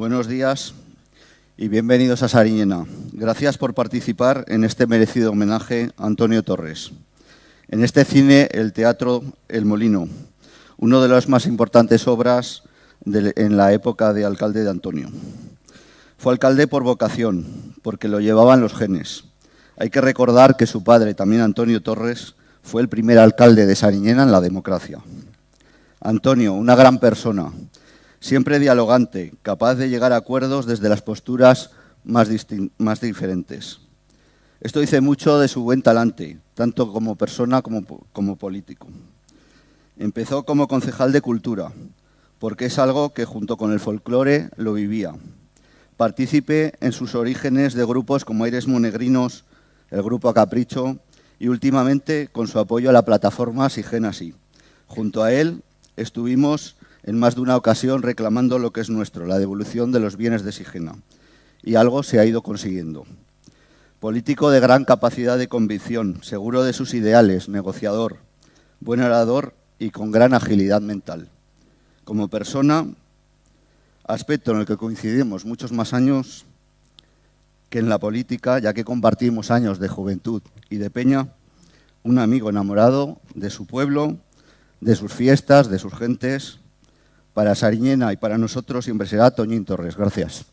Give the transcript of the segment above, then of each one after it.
Buenos días y bienvenidos a Sariñena. Gracias por participar en este merecido homenaje a Antonio Torres. En este cine, el Teatro El Molino, una de las más importantes obras en la época de alcalde de Antonio. Fue alcalde por vocación, porque lo llevaban los genes. Hay que recordar que su padre, también Antonio Torres, fue el primer alcalde de Sariñena en la democracia. Antonio, una gran persona, siempre dialogante, capaz de llegar a acuerdos desde las posturas más diferentes. Esto dice mucho de su buen talante, tanto como persona como político. Empezó como concejal de Cultura, porque es algo que junto con el folclore lo vivía. Partícipe en sus orígenes de grupos como Aires Monegrinos, el Grupo Capricho y últimamente con su apoyo a la plataforma Sigena Sí. Junto a él estuvimos en más de una ocasión reclamando lo que es nuestro, la devolución de los bienes de Sigena. Y algo se ha ido consiguiendo. Político de gran capacidad de convicción, seguro de sus ideales, negociador, buen orador y con gran agilidad mental. Como persona, aspecto en el que coincidimos muchos más años que en la política, ya que compartimos años de juventud y de peña, un amigo enamorado de su pueblo, de sus fiestas, de sus gentes. Para Sariñena y para nosotros siempre será Toñín Torres. Gracias.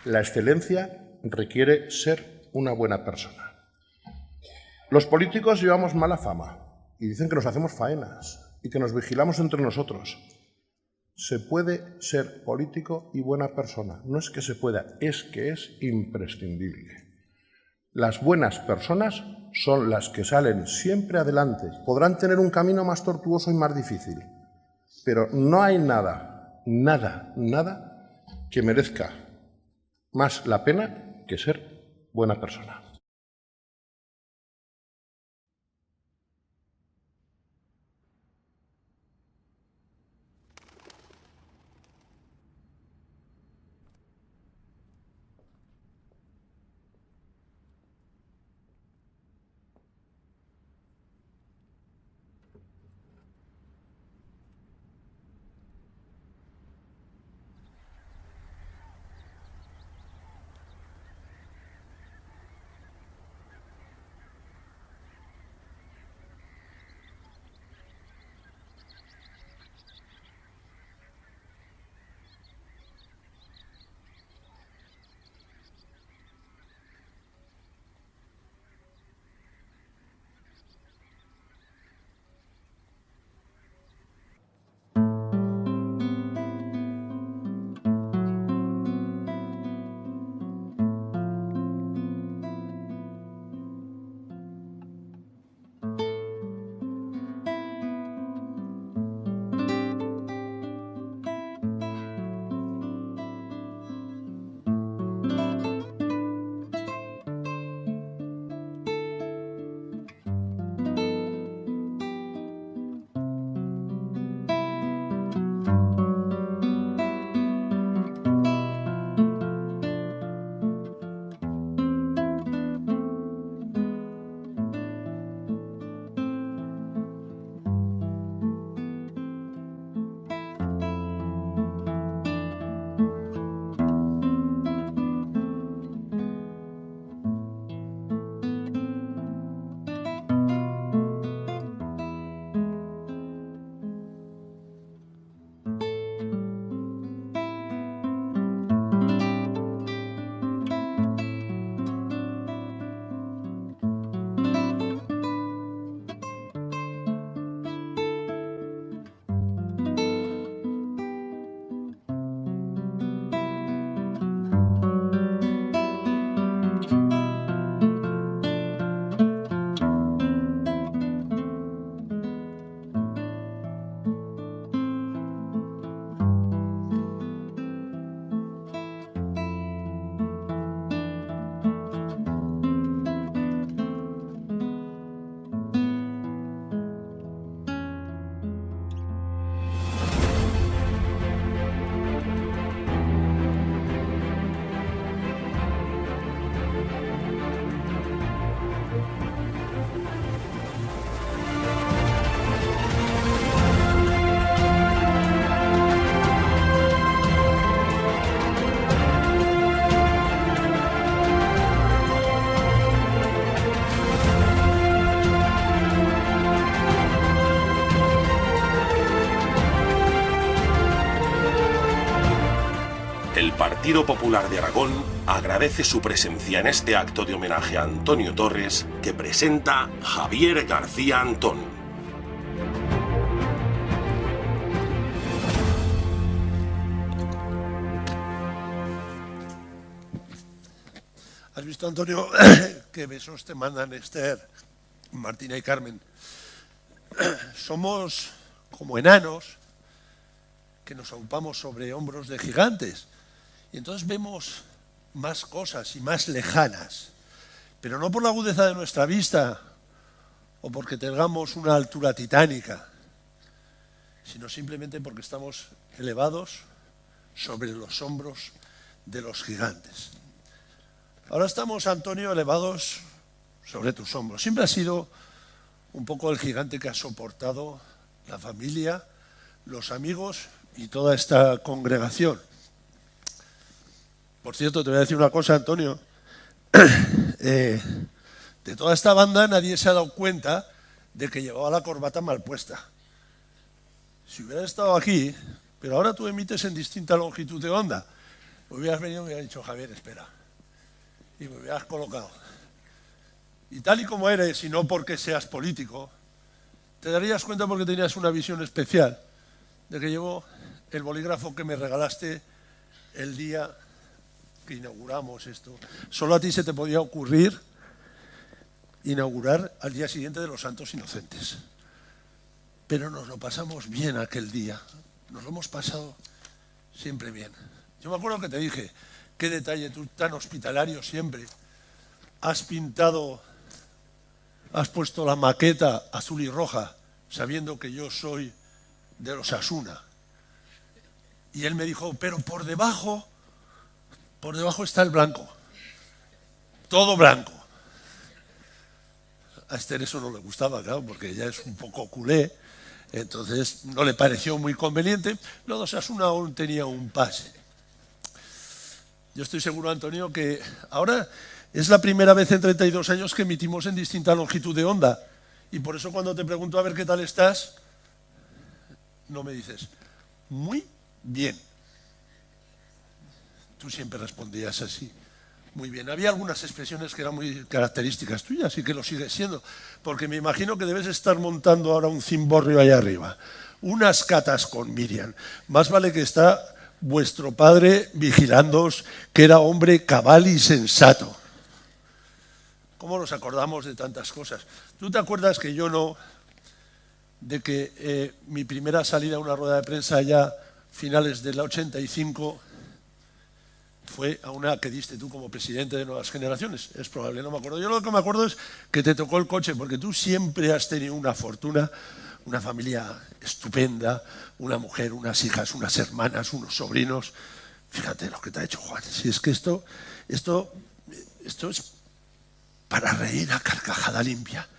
La excelencia requiere ser una buena persona. Los políticos llevamos mala fama y dicen que nos hacemos faenas y que nos vigilamos entre nosotros. Se puede ser político y buena persona. No es que se pueda, es que es imprescindible. Las buenas personas son las que salen siempre adelante. Podrán tener un camino más tortuoso y más difícil, pero no hay nada que merezca más la pena que ser buena persona. Partido Popular de Aragón agradece su presencia en este acto de homenaje a Antonio Torres que presenta Javier García Antón. ¿Has visto, Antonio, qué besos te mandan Esther, Martina y Carmen? Somos como enanos que nos agrupamos sobre hombros de gigantes y entonces vemos más cosas y más lejanas, pero no por la agudeza de nuestra vista o porque tengamos una altura titánica, sino simplemente porque estamos elevados sobre los hombros de los gigantes. Ahora estamos, Antonio, elevados sobre tus hombros. Siempre has sido un poco el gigante que ha soportado la familia, los amigos y toda esta congregación. Por cierto, te voy a decir una cosa, Antonio. De toda esta banda nadie se ha dado cuenta de que llevaba la corbata mal puesta. Si hubieras estado aquí, pero ahora tú emites en distinta longitud de onda, hubieras venido y me hubieras dicho, Javier, espera, y me hubieras colocado. Y tal y como eres, y no porque seas político, te darías cuenta porque tenías una visión especial de que llevo el bolígrafo que me regalaste el día que inauguramos esto. Solo a ti se te podía ocurrir inaugurar al día siguiente de los Santos Inocentes. Pero nos lo pasamos bien aquel día. Nos lo hemos pasado siempre bien. Yo me acuerdo que te dije, qué detalle, tú tan hospitalario siempre. Has pintado, has puesto la maqueta azul y roja, sabiendo que yo soy de los Osasuna. Y él me dijo, pero por debajo está el blanco. Todo blanco. A Esther eso no le gustaba, claro, porque ella es un poco culé, entonces no le pareció muy conveniente. Lo de Osasuna aún tenía un pase. Yo estoy seguro, Antonio, que ahora es la primera vez en 32 años que emitimos en distinta longitud de onda. Y por eso cuando te pregunto a ver qué tal estás, no me dices, muy bien. Tú siempre respondías así, muy bien. Había algunas expresiones que eran muy características tuyas y que lo sigues siendo, porque me imagino que debes estar montando ahora un cimborrio allá arriba, unas catas con Miriam. Más vale que está vuestro padre vigilándoos, que era hombre cabal y sensato. ¿Cómo nos acordamos de tantas cosas? ¿Tú te acuerdas que yo no, de que mi primera salida a una rueda de prensa ya finales del 85 fue a una que diste tú como presidente de Nuevas Generaciones? Es probable, no me acuerdo. Yo lo que me acuerdo es que te tocó el coche, porque tú siempre has tenido una fortuna, una familia estupenda, una mujer, unas hijas, unas hermanas, unos sobrinos. Fíjate lo que te ha hecho Juan. Si es que esto es para reír a carcajada limpia.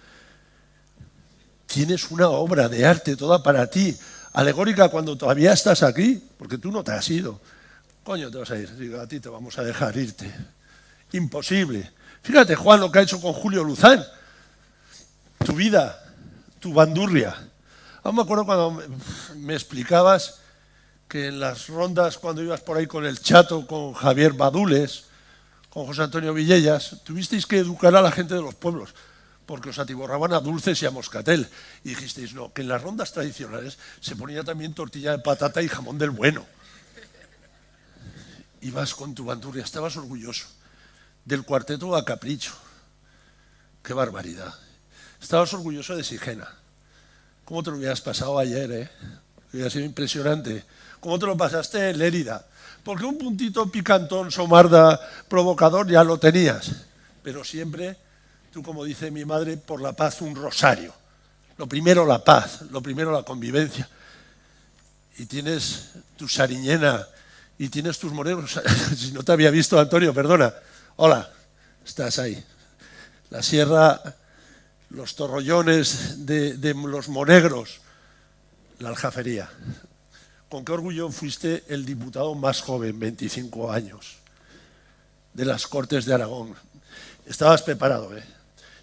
Tienes una obra de arte toda para ti, alegórica cuando todavía estás aquí, porque tú no te has ido. Coño, te vas a ir. Digo, a ti te vamos a dejar irte. Imposible. Fíjate, Juan, lo que ha hecho con Julio Luzán. Tu vida, tu bandurria. Aún me acuerdo cuando me explicabas que en las rondas, cuando ibas por ahí con el Chato, con Javier Badules, con José Antonio Villellas, tuvisteis que educar a la gente de los pueblos, porque os atiborraban a dulces y a moscatel. Y dijisteis, no, que en las rondas tradicionales se ponía también tortilla de patata y jamón del bueno. Ibas con tu bandurria, estabas orgulloso del cuarteto a capricho. ¡Qué barbaridad! Estabas orgulloso de Sigena. ¿Cómo te lo hubieras pasado ayer, Hubiera sido impresionante. ¿Cómo te lo pasaste en Lérida? Porque un puntito picantón, somarda, provocador ya lo tenías. Pero siempre, tú como dice mi madre, por la paz un rosario. Lo primero la paz, lo primero la convivencia. Y tienes tu Sariñena y tienes tus moreros. Si no te había visto, Antonio, perdona. Hola, estás ahí. La sierra, los torrollones de los monegros, la Aljafería. ¿Con qué orgullo fuiste el diputado más joven, 25 años, de las Cortes de Aragón? Estabas preparado,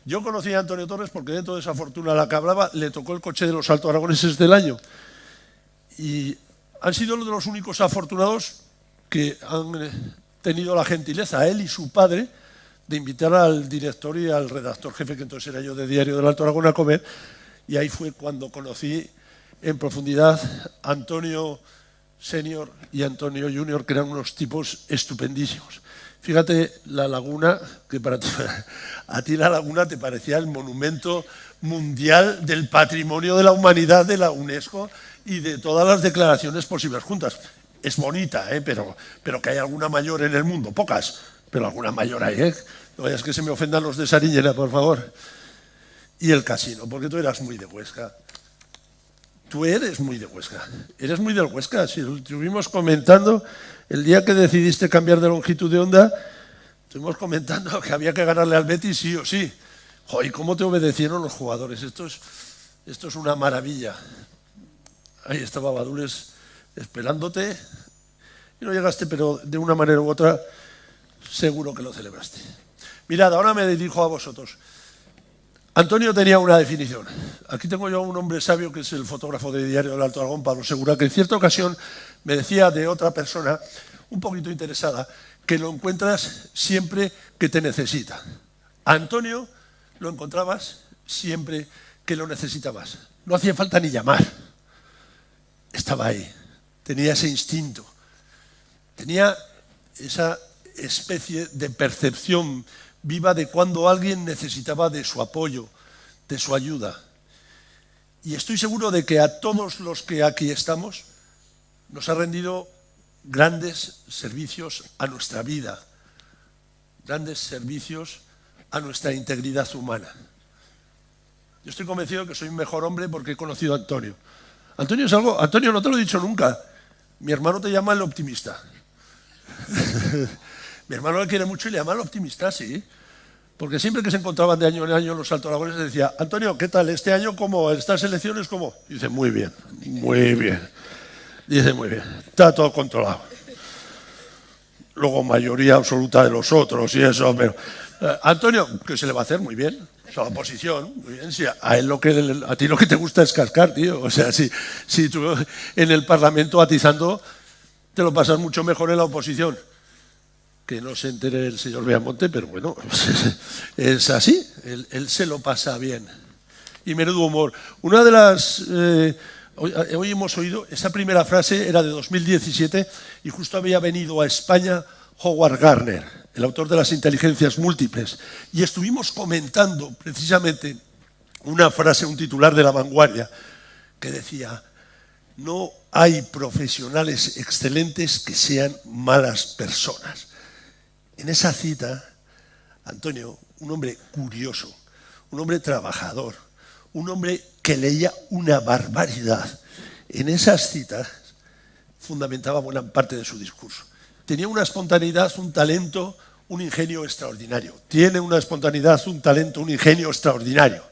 Yo conocí a Antonio Torres porque dentro de esa fortuna a la que hablaba le tocó el coche de los Alto Aragoneses del año. Y han sido uno de los únicos afortunados que han tenido la gentileza, él y su padre, de invitar al director y al redactor jefe, que entonces era yo, de Diario del Alto Aragón, a comer, y ahí fue cuando conocí en profundidad a Antonio Senior y Antonio Junior, que eran unos tipos estupendísimos. Fíjate, la laguna, que a ti la laguna te parecía el monumento mundial del patrimonio de la humanidad de la UNESCO y de todas las declaraciones posibles juntas. Es bonita, pero que hay alguna mayor en el mundo, pocas, pero alguna mayor hay, ¿eh? No vayas que se me ofendan los de Sariñena, por favor. Y el casino, porque tú eras muy de Huesca. Tú eres muy de Huesca, eres muy del Huesca. Si lo estuvimos comentando el día que decidiste cambiar de longitud de onda, estuvimos comentando que había que ganarle al Betis sí o sí. ¡Joder! ¿Cómo te obedecieron los jugadores? Esto es una maravilla. Ahí estaba Badules esperándote y no llegaste, pero de una manera u otra seguro que lo celebraste. Mirad, ahora me dirijo a vosotros. Antonio tenía una definición. Aquí tengo yo a un hombre sabio que es el fotógrafo de Diario del Alto Aragón, Pablo Segura, que en cierta ocasión me decía de otra persona, un poquito interesada, que lo encuentras siempre que te necesita. A Antonio lo encontrabas siempre que lo necesitabas. No hacía falta ni llamar. Estaba ahí. Tenía ese instinto. Tenía esa especie de percepción viva de cuando alguien necesitaba de su apoyo, de su ayuda. Y estoy seguro de que a todos los que aquí estamos nos ha rendido grandes servicios a nuestra vida, grandes servicios a nuestra integridad humana. Yo estoy convencido de que soy un mejor hombre porque he conocido a Antonio. Antonio es algo, Antonio, no te lo he dicho nunca, mi hermano te llama el optimista. Mi hermano le quiere mucho y le llama el optimista, sí. Porque siempre que se encontraban de año en año los altoaragoneses decía, Antonio, ¿qué tal? ¿Este año cómo? ¿Estas elecciones cómo? Dice, muy bien, muy bien. Dice, muy bien, está todo controlado. Luego mayoría absoluta de los otros y eso, pero... Antonio, ¿qué se le va a hacer? Muy bien. O sea, la oposición, muy bien. Si a ti lo que te gusta es cascar, tío. O sea, si tú en el Parlamento atizando te lo pasas mucho mejor en la oposición. Que no se entere el señor Beamonte, pero bueno, es así, él se lo pasa bien. Y menudo humor. Una de las... hoy hemos oído, esa primera frase era de 2017 y justo había venido a España Howard Gardner, el autor de las inteligencias múltiples, y estuvimos comentando precisamente una frase, un titular de La Vanguardia, que decía, no hay profesionales excelentes que sean malas personas. En esa cita, Antonio, un hombre curioso, un hombre trabajador, un hombre que leía una barbaridad, en esas citas fundamentaba buena parte de su discurso. Tenía una espontaneidad, un talento, un ingenio extraordinario. Tiene una espontaneidad, un talento, un ingenio extraordinario.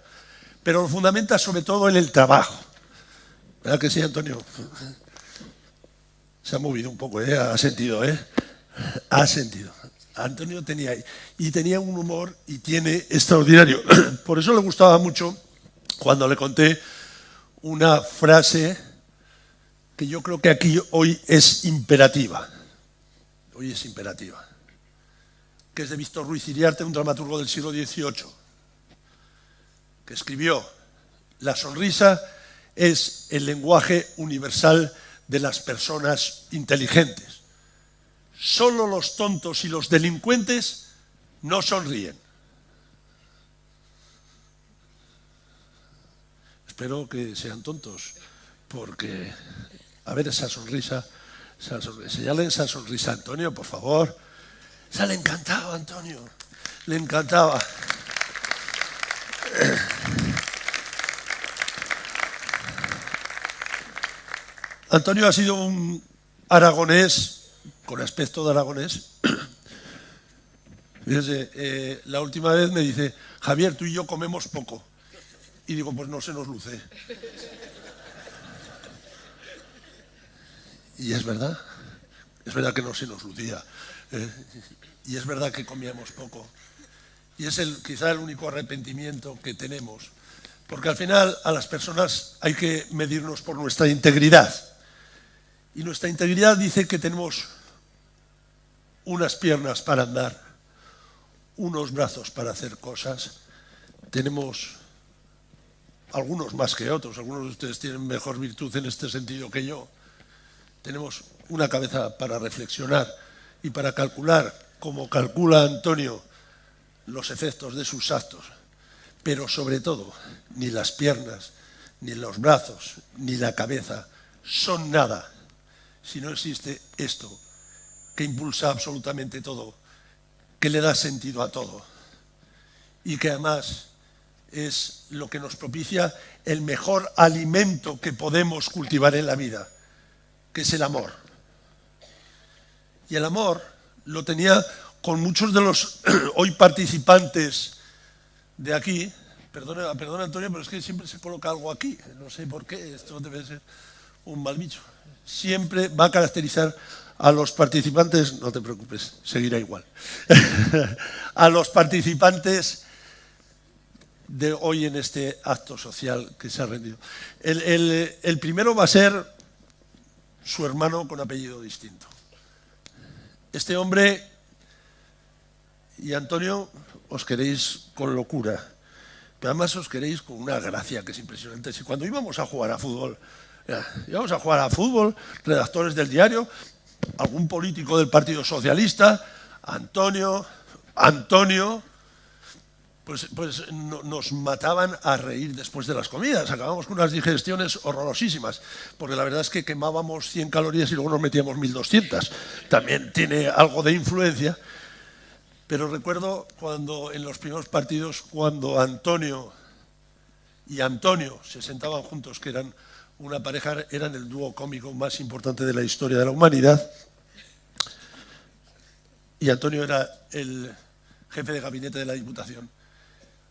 Pero lo fundamenta sobre todo en el trabajo. ¿Verdad que sí, Antonio? Se ha movido un poco, ha sentido, ha sentido. Antonio tenía un humor y tiene extraordinario. Por eso le gustaba mucho cuando le conté una frase que yo creo que aquí hoy es imperativa. Hoy es imperativa. Que es de Víctor Ruiz Iriarte, un dramaturgo del siglo XVIII, que escribió: la sonrisa es el lenguaje universal de las personas inteligentes. Solo los tontos y los delincuentes no sonríen. Espero que sean tontos, porque, a ver esa sonrisa, enseñale esa sonrisa a Antonio, por favor. Esa le encantaba a Antonio, le encantaba. Antonio ha sido un aragonés con aspecto de aragonés. Fíjese, la última vez me dice, Javier, tú y yo comemos poco. Y digo, pues no se nos luce. Y es verdad que no se nos lucía. Y es verdad que comíamos poco. Y es quizá el único arrepentimiento que tenemos. Porque al final a las personas hay que medirnos por nuestra integridad. Y nuestra integridad dice que tenemos unas piernas para andar, unos brazos para hacer cosas. Tenemos algunos más que otros, algunos de ustedes tienen mejor virtud en este sentido que yo. Tenemos una cabeza para reflexionar y para calcular, como calcula Antonio, los efectos de sus actos. Pero sobre todo, ni las piernas, ni los brazos, ni la cabeza son nada si no existe esto que impulsa absolutamente todo, que le da sentido a todo y que además es lo que nos propicia el mejor alimento que podemos cultivar en la vida, que es el amor. Y el amor lo tenía con muchos de los hoy participantes de aquí. Perdona Antonio, pero es que siempre se coloca algo aquí, no sé por qué, esto debe ser un mal bicho. Siempre va a caracterizar a los participantes, no te preocupes, seguirá igual, a los participantes de hoy en este acto social que se ha rendido. El primero va a ser su hermano con apellido distinto. Este hombre y Antonio os queréis con locura, pero además os queréis con una gracia que es impresionante. Si cuando íbamos a jugar a fútbol, redactores del diario, algún político del Partido Socialista, Antonio, pues nos mataban a reír después de las comidas. Acabamos con unas digestiones horrorosísimas, porque la verdad es que quemábamos 100 calorías y luego nos metíamos 1200. También tiene algo de influencia. Pero recuerdo cuando en los primeros partidos, cuando Antonio y Antonio se sentaban juntos, que eran una pareja, eran el dúo cómico más importante de la historia de la humanidad, y Antonio era el jefe de gabinete de la Diputación.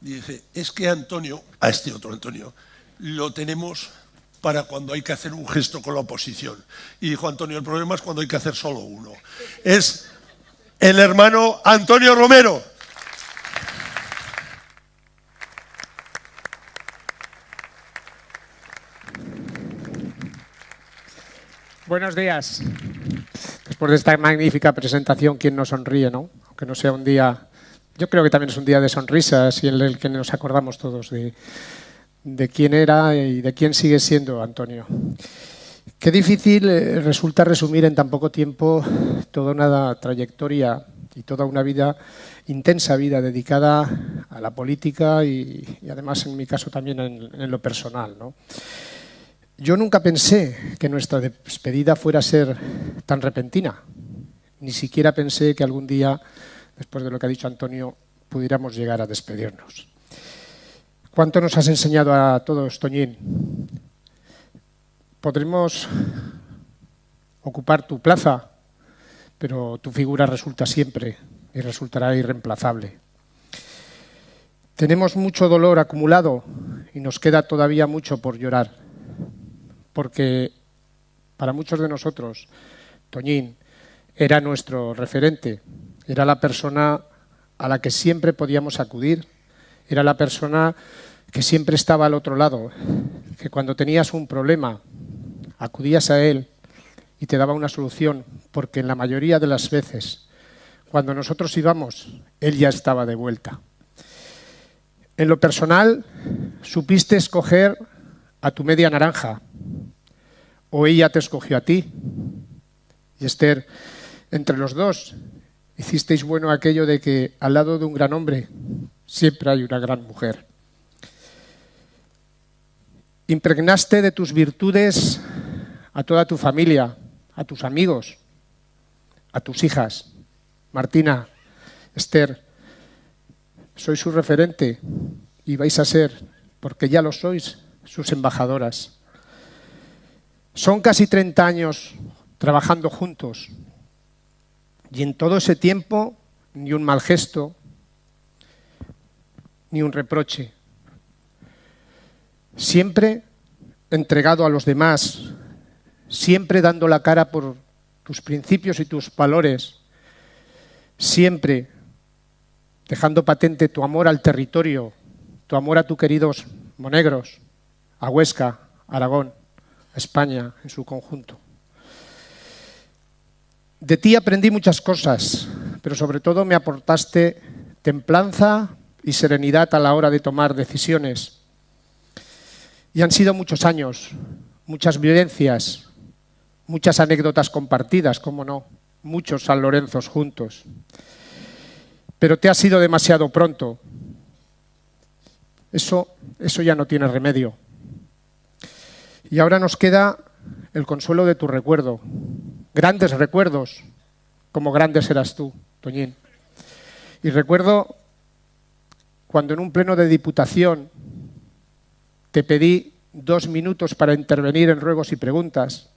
Y dice, es que Antonio, a este otro Antonio, lo tenemos para cuando hay que hacer un gesto con la oposición. Y dijo Antonio, el problema es cuando hay que hacer solo uno. Es el hermano Antonio Romero. Buenos días. Después de esta magnífica presentación, ¿quién no sonríe, no? Aunque no sea un día... Yo creo que también es un día de sonrisas y en el que nos acordamos todos de quién era y de quién sigue siendo Antonio. Qué difícil resulta resumir en tan poco tiempo toda una trayectoria y toda una vida, intensa vida, dedicada a la política y además en mi caso también en lo personal, ¿no? Yo nunca pensé que nuestra despedida fuera a ser tan repentina. Ni siquiera pensé que algún día, después de lo que ha dicho Antonio, pudiéramos llegar a despedirnos. ¿Cuánto nos has enseñado a todos, Toñín? Podremos ocupar tu plaza, pero tu figura resulta siempre y resultará irreemplazable. Tenemos mucho dolor acumulado y nos queda todavía mucho por llorar, porque para muchos de nosotros, Toñín era nuestro referente, era la persona a la que siempre podíamos acudir, era la persona que siempre estaba al otro lado, que cuando tenías un problema acudías a él y te daba una solución, porque en la mayoría de las veces, cuando nosotros íbamos, él ya estaba de vuelta. En lo personal, supiste escoger a tu media naranja, o ella te escogió a ti. Y Esther, entre los dos, hicisteis bueno aquello de que al lado de un gran hombre siempre hay una gran mujer. Impregnaste de tus virtudes a toda tu familia, a tus amigos, a tus hijas. Martina, Esther, sois su referente y vais a ser, porque ya lo sois, sus embajadoras. Son casi 30 años trabajando juntos y en todo ese tiempo ni un mal gesto, ni un reproche. Siempre entregado a los demás, siempre dando la cara por tus principios y tus valores, siempre dejando patente tu amor al territorio, tu amor a tus queridos monegros, a Huesca, a Aragón, a España en su conjunto. De ti aprendí muchas cosas, pero sobre todo me aportaste templanza y serenidad a la hora de tomar decisiones. Y han sido muchos años, muchas vivencias, muchas anécdotas compartidas, cómo no, muchos San Lorenzos juntos. Pero te ha sido demasiado pronto. Eso ya no tiene remedio. Y ahora nos queda el consuelo de tu recuerdo. Grandes recuerdos, como grandes eras tú, Toñín. Y recuerdo cuando en un pleno de Diputación te pedí 2 minutos para intervenir en ruegos y preguntas,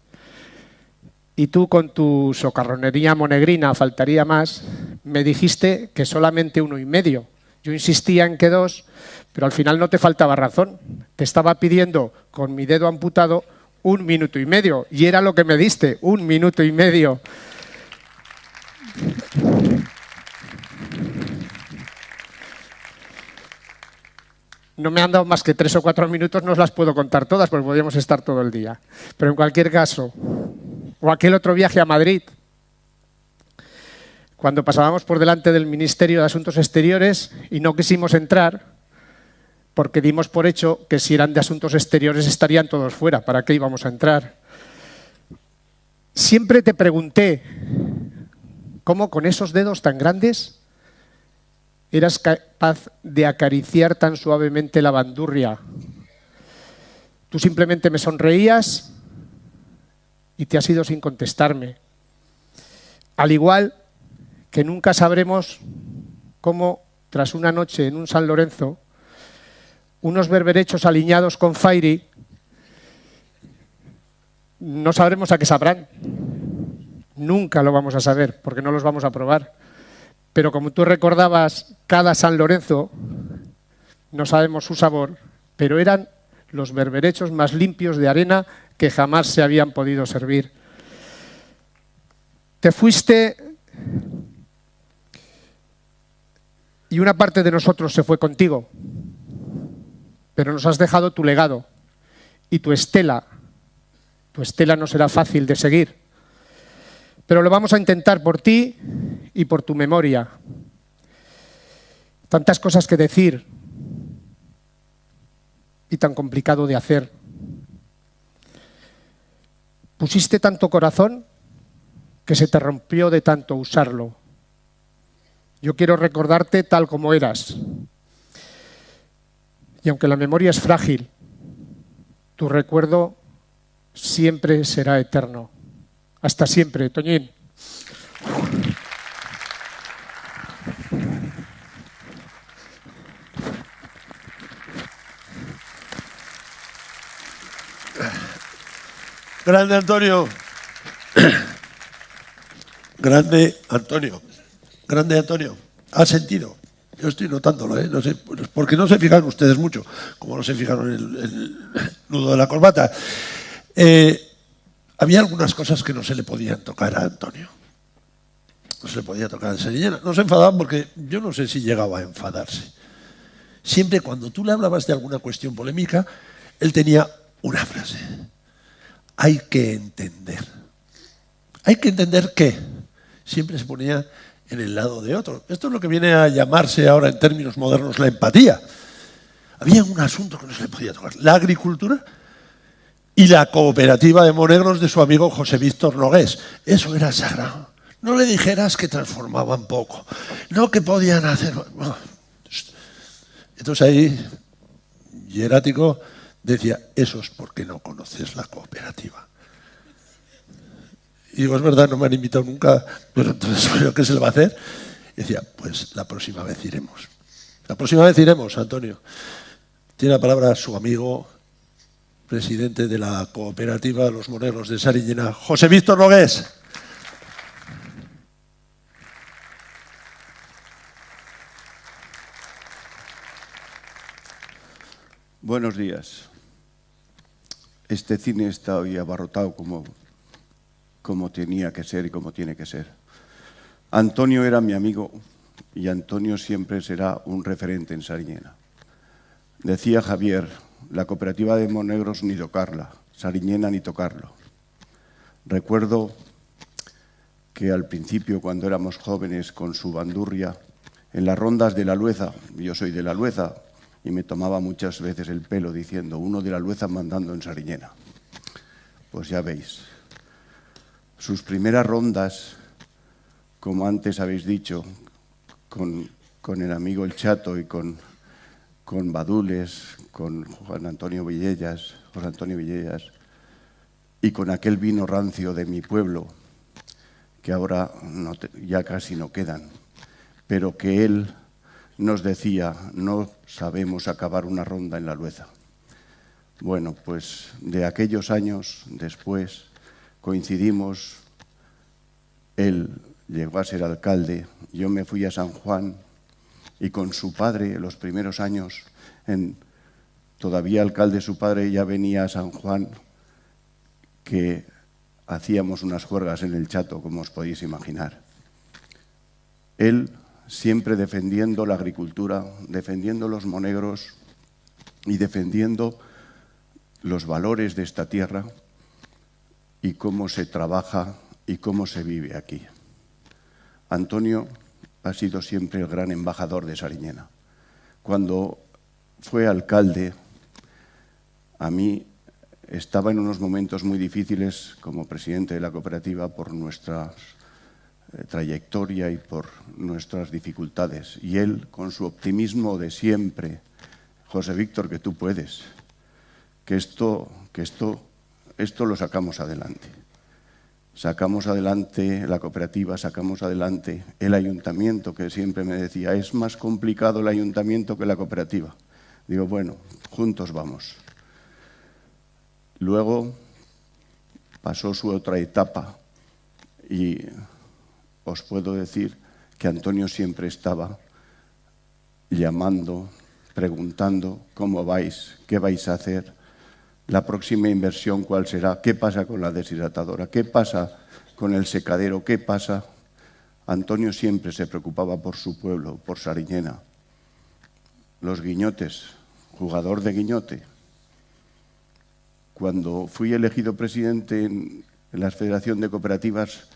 y tú con tu socarronería monegrina, faltaría más, me dijiste que solamente 1,5. Yo insistía en que 2, pero al final no te faltaba razón. Te estaba pidiendo con mi dedo amputado 1,5 minutos, y era lo que me diste, 1,5 minutos. No me han dado más que 3 o 4 minutos, no os las puedo contar todas porque podríamos estar todo el día. Pero en cualquier caso, o aquel otro viaje a Madrid, cuando pasábamos por delante del Ministerio de Asuntos Exteriores y no quisimos entrar porque dimos por hecho que si eran de Asuntos Exteriores estarían todos fuera. ¿Para qué íbamos a entrar? Siempre te pregunté cómo con esos dedos tan grandes eras capaz de acariciar tan suavemente la bandurria. Tú simplemente me sonreías y te has ido sin contestarme. Al igual que nunca sabremos cómo, tras una noche en un San Lorenzo, unos berberechos aliñados con Fairy, no sabremos a qué sabrán. Nunca lo vamos a saber, porque no los vamos a probar. Pero como tú recordabas cada San Lorenzo, no sabemos su sabor, pero eran los berberechos más limpios de arena que jamás se habían podido servir. Te fuiste y una parte de nosotros se fue contigo, pero nos has dejado tu legado y tu estela. Tu estela no será fácil de seguir, pero lo vamos a intentar por ti y por tu memoria. Tantas cosas que decir y tan complicado de hacer. Pusiste tanto corazón que se te rompió de tanto usarlo. Yo quiero recordarte tal como eras. Y aunque la memoria es frágil, tu recuerdo siempre será eterno. Hasta siempre, Toñín. Grande Antonio. Grande Antonio. Grande Antonio. ¿Has sentido? Yo estoy notándolo, ¿eh? No sé, porque no se fijan ustedes mucho, como no se fijaron en el nudo de la corbata. Había algunas cosas que no se le podían tocar a Antonio. No se le podía tocar a Sariñena. No se enfadaban porque yo no sé si llegaba a enfadarse. Siempre cuando tú le hablabas de alguna cuestión polémica, él tenía una frase. Hay que entender. ¿Hay que entender qué? Siempre se ponía en el lado de otro. Esto es lo que viene a llamarse ahora en términos modernos la empatía. Había un asunto que no se le podía tocar. La agricultura y la cooperativa de monegros de su amigo José Víctor Nogués. Eso era sagrado. No le dijeras que transformaban poco. No que podían hacer... Entonces ahí, Hierático decía, eso es porque no conoces la cooperativa. Y digo, es verdad, no me han invitado nunca, pero entonces, ¿qué se le va a hacer? Y decía, pues la próxima vez iremos. La próxima vez iremos, Antonio. Tiene la palabra su amigo, presidente de la cooperativa de los monegros de Sariñena, José Víctor Nogués. Buenos días. Este cine está hoy abarrotado como tenía que ser y como tiene que ser. Antonio era mi amigo y Antonio siempre será un referente en Sariñena. Decía Javier, la cooperativa de monegros ni tocarla, Sariñena ni tocarlo. Recuerdo que al principio, cuando éramos jóvenes, con su bandurria, en las rondas de La Lueza, yo soy de La Lueza, y me tomaba muchas veces el pelo diciendo, uno de La Lueza mandando en Sariñena. Pues ya veis, sus primeras rondas, como antes habéis dicho, con el amigo El Chato y con Badules, con José Antonio Villellas, y con aquel vino rancio de mi pueblo, que ahora ya casi no quedan, pero que él nos decía, no sabemos acabar una ronda en La Lueza. Bueno, pues de aquellos años después coincidimos, él llegó a ser alcalde, yo me fui a San Juan y con su padre, los primeros años, todavía alcalde su padre ya venía a San Juan, que hacíamos unas juergas en el Chato, como os podéis imaginar. Él siempre defendiendo la agricultura, defendiendo los monegros y defendiendo los valores de esta tierra y cómo se trabaja y cómo se vive aquí. Antonio ha sido siempre el gran embajador de Sariñena. Cuando fue alcalde, a mí estaba en unos momentos muy difíciles como presidente de la cooperativa por nuestra trayectoria y por nuestras dificultades. Y él, con su optimismo de siempre, José Víctor, que tú puedes, que esto lo sacamos adelante. Sacamos adelante la cooperativa, sacamos adelante el ayuntamiento, que siempre me decía, es más complicado el ayuntamiento que la cooperativa. Digo, bueno, juntos vamos. Luego pasó su otra etapa y os puedo decir que Antonio siempre estaba llamando, preguntando cómo vais, qué vais a hacer, la próxima inversión cuál será, qué pasa con la deshidratadora, qué pasa con el secadero, qué pasa. Antonio siempre se preocupaba por su pueblo, por Sariñena. Los guiñotes, jugador de guiñote. Cuando fui elegido presidente en la Federación de Cooperativas,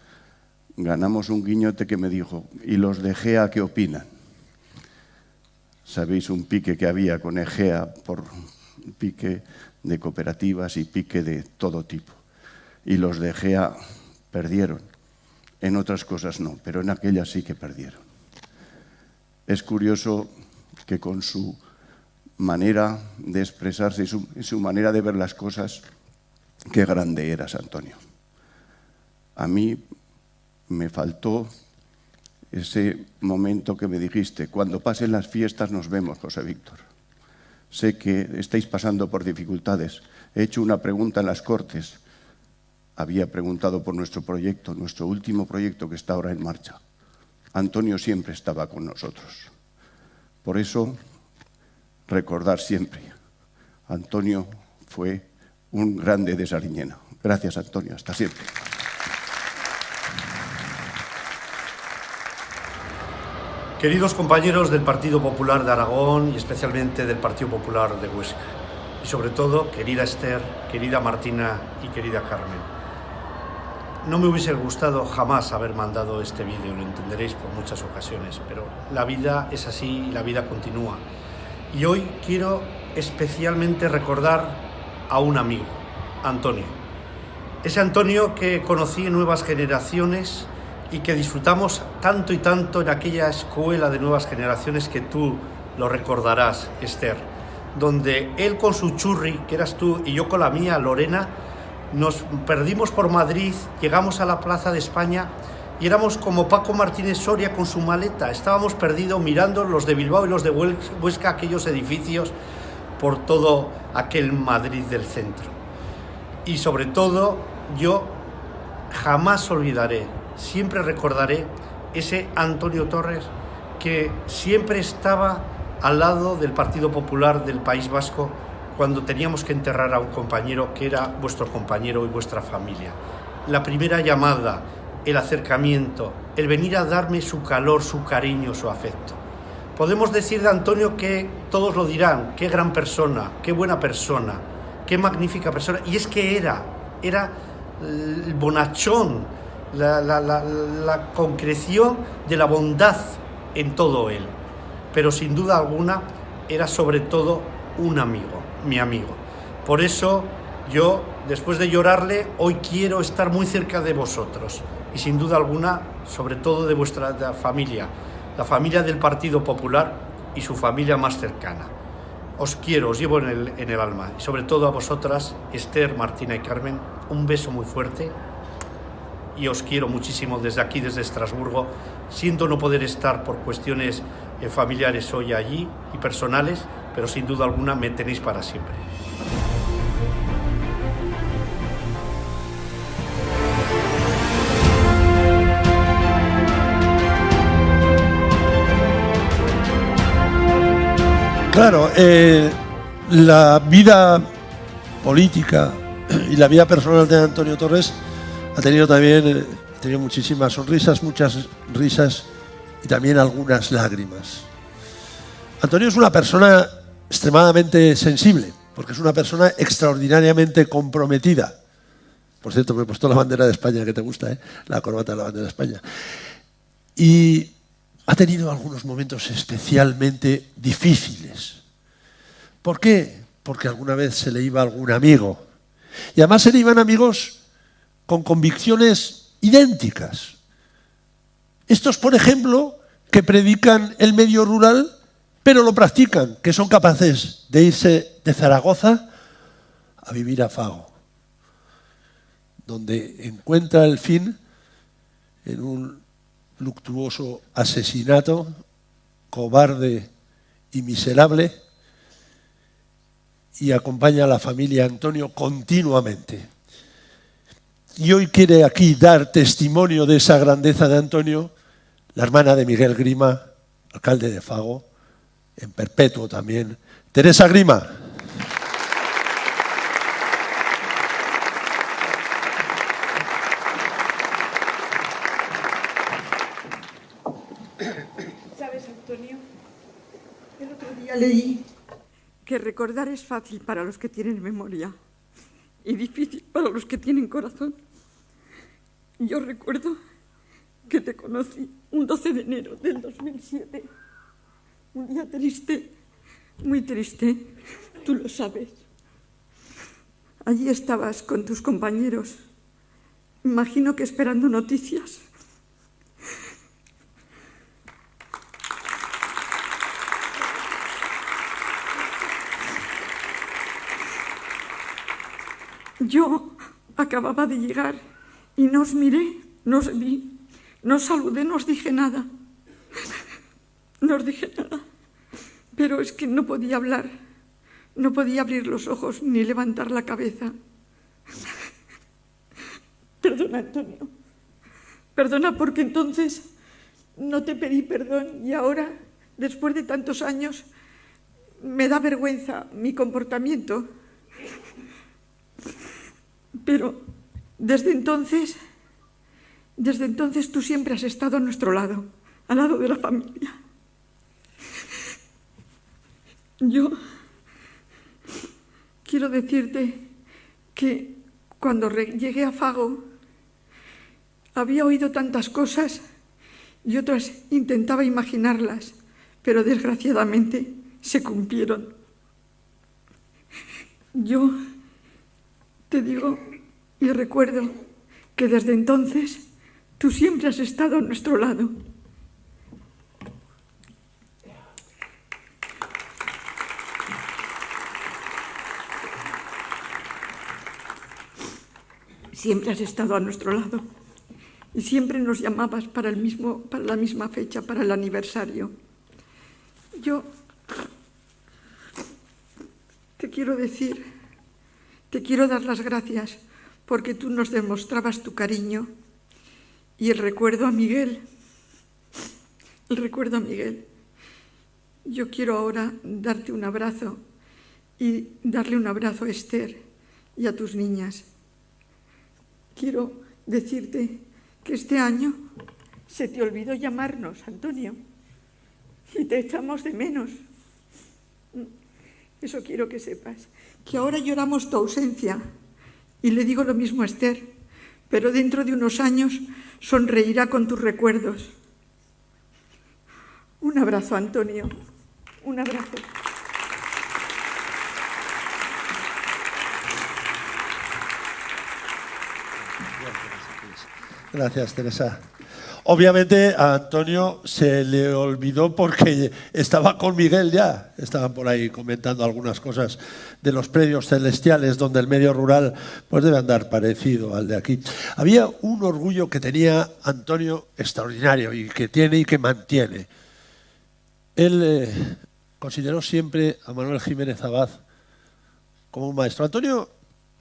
ganamos un guiñote que me dijo, ¿y los de Egea qué opinan? Sabéis un pique que había con Egea por pique de cooperativas y pique de todo tipo. Y los de Egea perdieron. En otras cosas no, pero en aquellas sí que perdieron. Es curioso que con su manera de expresarse y su manera de ver las cosas, qué grande eras, Antonio. A mí me faltó ese momento que me dijiste, cuando pasen las fiestas nos vemos, José Víctor. Sé que estáis pasando por dificultades. He hecho una pregunta en las Cortes. Había preguntado por nuestro proyecto, nuestro último proyecto que está ahora en marcha. Antonio siempre estaba con nosotros. Por eso, recordar siempre, Antonio fue un grande de Sariñena. Gracias, Antonio. Hasta siempre. Queridos compañeros del Partido Popular de Aragón y especialmente del Partido Popular de Huesca, y sobre todo, querida Esther, querida Martina y querida Carmen, no me hubiese gustado jamás haber mandado este vídeo, lo entenderéis por muchas ocasiones, pero la vida es así y la vida continúa. Y hoy quiero especialmente recordar a un amigo, Antonio. Ese Antonio que conocí en Nuevas Generaciones y que disfrutamos tanto y tanto en aquella escuela de Nuevas Generaciones que tú lo recordarás, Esther, donde él con su churri, que eras tú, y yo con la mía, Lorena, nos perdimos por Madrid, llegamos a la Plaza de España y éramos como Paco Martínez Soria con su maleta, estábamos perdidos mirando los de Bilbao y los de Huesca, aquellos edificios, por todo aquel Madrid del centro. Y sobre todo, yo jamás olvidaré, siempre recordaré ese Antonio Torres que siempre estaba al lado del Partido Popular del País Vasco cuando teníamos que enterrar a un compañero que era vuestro compañero y vuestra familia. La primera llamada, el acercamiento, el venir a darme su calor, su cariño, su afecto. Podemos decir de Antonio que todos lo dirán, qué gran persona, qué buena persona, qué magnífica persona. Y es que era el bonachón, la concreción de la bondad en todo él. Pero sin duda alguna era sobre todo un amigo, mi amigo. Por eso yo, después de llorarle, hoy quiero estar muy cerca de vosotros y sin duda alguna, sobre todo de vuestra familia, la familia del Partido Popular y su familia más cercana. Os quiero, os llevo en el alma y sobre todo a vosotras, Esther, Martina y Carmen, un beso muy fuerte y os quiero muchísimo desde aquí, desde Estrasburgo. Siento no poder estar por cuestiones familiares hoy allí y personales, pero sin duda alguna me tenéis para siempre. Claro, la vida política y la vida personal de Antonio Torres ha tenido también muchísimas sonrisas, muchas risas y también algunas lágrimas. Antonio es una persona extremadamente sensible, porque es una persona extraordinariamente comprometida. Por cierto, me he puesto la bandera de España, que te gusta, ¿eh? La corbata de la bandera de España. Y ha tenido algunos momentos especialmente difíciles. ¿Por qué? Porque alguna vez se le iba algún amigo. Y además se le iban amigos con convicciones idénticas. Estos, por ejemplo, que predican el medio rural, pero lo practican, que son capaces de irse de Zaragoza a vivir a Fago, donde encuentra el fin en un luctuoso asesinato, cobarde y miserable, y acompaña a la familia Antonio continuamente. Y hoy quiere aquí dar testimonio de esa grandeza de Antonio, la hermana de Miguel Grima, alcalde de Fago, en perpetuo también, Teresa Grima. Leí que recordar es fácil para los que tienen memoria y difícil para los que tienen corazón. Yo recuerdo que te conocí un 12 de enero del 2007, un día triste, muy triste, tú lo sabes. Allí estabas con tus compañeros, imagino que esperando noticias. Yo acababa de llegar y no os miré, no os vi, no os saludé, no os dije nada. No os dije nada. Pero es que no podía hablar, no podía abrir los ojos ni levantar la cabeza. Perdona, Antonio. Perdona porque entonces no te pedí perdón y ahora, después de tantos años, me da vergüenza mi comportamiento. Pero desde entonces tú siempre has estado a nuestro lado, al lado de la familia. Yo quiero decirte que cuando llegué a Fago había oído tantas cosas y otras intentaba imaginarlas, pero desgraciadamente se cumplieron. Yo te digo y recuerdo que desde entonces tú siempre has estado a nuestro lado. Siempre has estado a nuestro lado y siempre nos llamabas para la misma fecha, para el aniversario. Yo te quiero decir, te quiero dar las gracias porque tú nos demostrabas tu cariño y el recuerdo a Miguel. Yo quiero ahora darte un abrazo y darle un abrazo a Esther y a tus niñas. Quiero decirte que este año se te olvidó llamarnos, Antonio, y te echamos de menos. Eso quiero que sepas. Que ahora lloramos tu ausencia y le digo lo mismo a Esther, pero dentro de unos años sonreirá con tus recuerdos. Un abrazo, Antonio. Un abrazo. Gracias, Teresa. Obviamente a Antonio se le olvidó porque estaba con Miguel ya. Estaban por ahí comentando algunas cosas de los predios celestiales donde el medio rural pues debe andar parecido al de aquí. Había un orgullo que tenía Antonio extraordinario y que tiene y que mantiene. Él consideró siempre a Manuel Jiménez Abad como un maestro. Antonio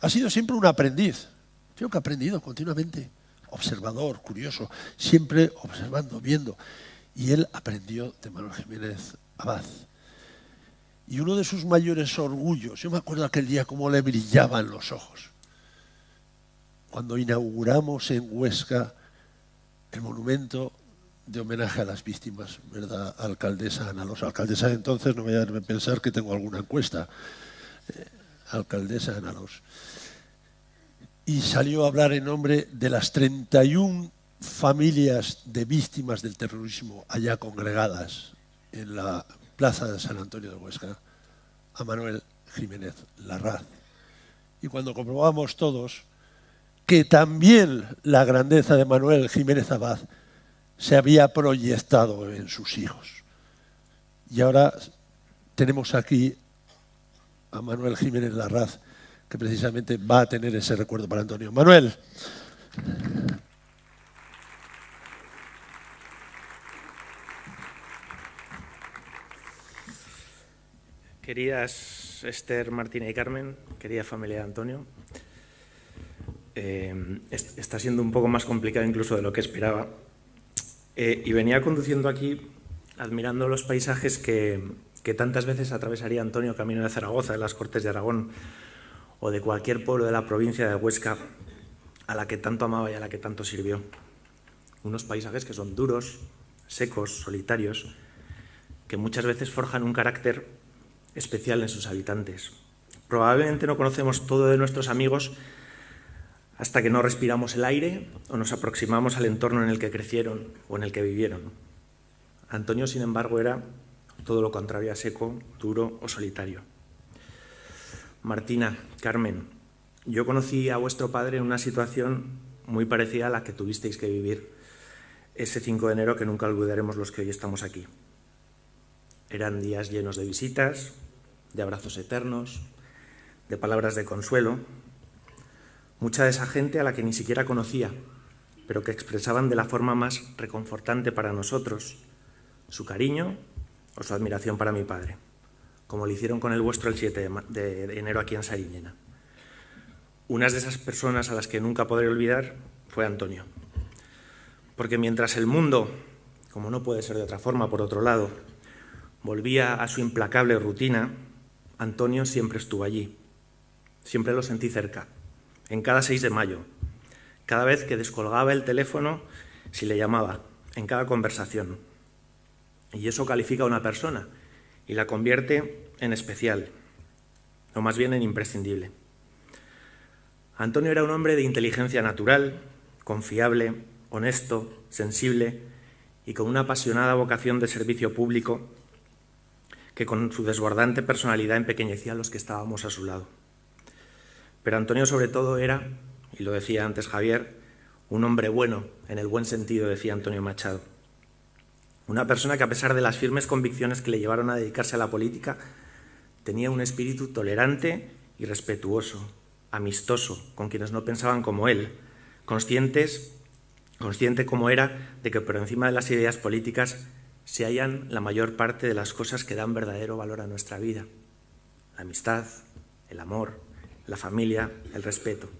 ha sido siempre un aprendiz. Creo que ha aprendido continuamente. Observador, curioso, siempre observando, viendo. Y él aprendió de Manuel Jiménez Abad. Y uno de sus mayores orgullos, yo me acuerdo aquel día cómo le brillaban los ojos, cuando inauguramos en Huesca el monumento de homenaje a las víctimas, ¿verdad, alcaldesa Ana Alós? Alcaldesa de entonces, no vaya a pensar que tengo alguna encuesta. Alcaldesa Ana Alós. Y salió a hablar en nombre de las 31 familias de víctimas del terrorismo allá congregadas en la plaza de San Antonio de Huesca, a Manuel Jiménez Larraz. Y cuando comprobamos todos que también la grandeza de Manuel Jiménez Abad se había proyectado en sus hijos. Y ahora tenemos aquí a Manuel Jiménez Larraz, que precisamente va a tener ese recuerdo para Antonio. Manuel. Queridas Esther, Martina y Carmen, querida familia de Antonio, está siendo un poco más complicado incluso de lo que esperaba. Y venía conduciendo aquí admirando los paisajes que tantas veces atravesaría Antonio camino de Zaragoza, de las Cortes de Aragón, o de cualquier pueblo de la provincia de Huesca a la que tanto amaba y a la que tanto sirvió. Unos paisajes que son duros, secos, solitarios, que muchas veces forjan un carácter especial en sus habitantes. Probablemente no conocemos todo de nuestros amigos hasta que no respiramos el aire o nos aproximamos al entorno en el que crecieron o en el que vivieron. Antonio, sin embargo, era todo lo contrario a seco, duro o solitario. Martina, Carmen, yo conocí a vuestro padre en una situación muy parecida a la que tuvisteis que vivir ese 5 de enero que nunca olvidaremos los que hoy estamos aquí. Eran días llenos de visitas, de abrazos eternos, de palabras de consuelo. Mucha de esa gente a la que ni siquiera conocía, pero que expresaban de la forma más reconfortante para nosotros su cariño o su admiración para mi padre, como lo hicieron con el vuestro el 7 de enero aquí en Sariñena. Una de esas personas a las que nunca podré olvidar fue Antonio. Porque mientras el mundo, como no puede ser de otra forma, por otro lado, volvía a su implacable rutina, Antonio siempre estuvo allí. Siempre lo sentí cerca, en cada 6 de mayo, cada vez que descolgaba el teléfono si le llamaba, en cada conversación. Y eso califica a una persona y la convierte en especial, o más bien en imprescindible. Antonio era un hombre de inteligencia natural, confiable, honesto, sensible y con una apasionada vocación de servicio público que con su desbordante personalidad empequeñecía a los que estábamos a su lado. Pero Antonio sobre todo era, y lo decía antes Javier, un hombre bueno, en el buen sentido, decía Antonio Machado. Una persona que a pesar de las firmes convicciones que le llevaron a dedicarse a la política, tenía un espíritu tolerante y respetuoso, amistoso, con quienes no pensaban como él, consciente como era de que por encima de las ideas políticas se hallan la mayor parte de las cosas que dan verdadero valor a nuestra vida. La amistad, el amor, la familia, el respeto.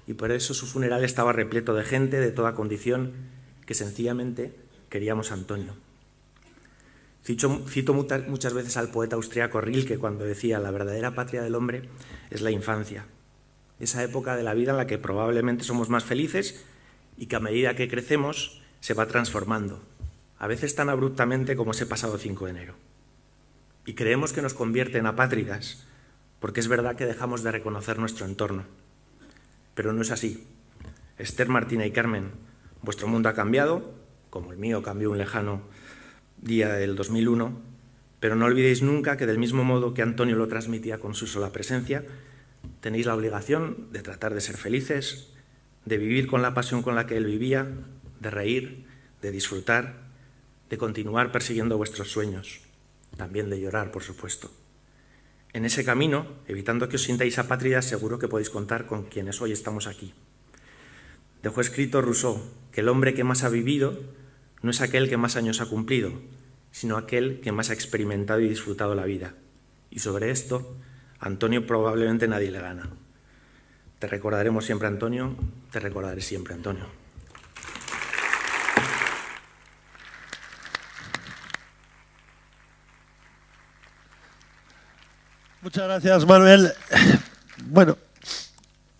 Y por eso su funeral estaba repleto de gente de toda condición que sencillamente queríamos a Antonio. Cito muchas veces al poeta austriaco Rilke cuando decía: la verdadera patria del hombre es la infancia, esa época de la vida en la que probablemente somos más felices y que a medida que crecemos se va transformando, a veces tan abruptamente como ese pasado 5 de enero. Y creemos que nos convierte en apátridas, porque es verdad que dejamos de reconocer nuestro entorno. Pero no es así. Esther, Martina y Carmen, vuestro mundo ha cambiado, como el mío cambió un lejano día del 2001, pero no olvidéis nunca que del mismo modo que Antonio lo transmitía con su sola presencia, tenéis la obligación de tratar de ser felices, de vivir con la pasión con la que él vivía, de reír, de disfrutar, de continuar persiguiendo vuestros sueños, también de llorar, por supuesto. En ese camino, evitando que os sintáis apátridas, seguro que podéis contar con quienes hoy estamos aquí. Dejó escrito Rousseau que el hombre que más ha vivido no es aquel que más años ha cumplido, sino aquel que más ha experimentado y disfrutado la vida. Y sobre esto, a Antonio probablemente nadie le gana. Te recordaremos siempre, Antonio, te recordaré siempre, Antonio. Muchas gracias, Manuel. Bueno,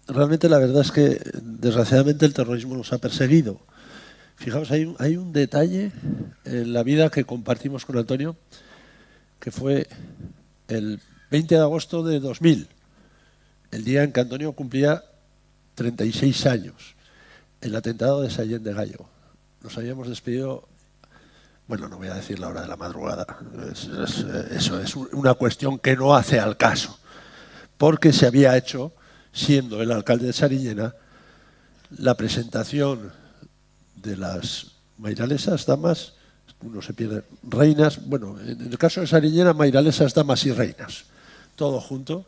realmente la verdad es que desgraciadamente el terrorismo nos ha perseguido. Fijaos, hay un detalle en la vida que compartimos con Antonio, que fue el 20 de agosto de 2000, el día en que Antonio cumplía 36 años, el atentado de Sallent de Gallo. Nos habíamos despedido, bueno, no voy a decir la hora de la madrugada, eso es una cuestión que no hace al caso, porque se había hecho, siendo el alcalde de Sariñena, la presentación de las mairalesas, damas, uno se pierde, reinas, bueno, en el caso de Sariñena, mairalesas, damas y reinas, todo junto,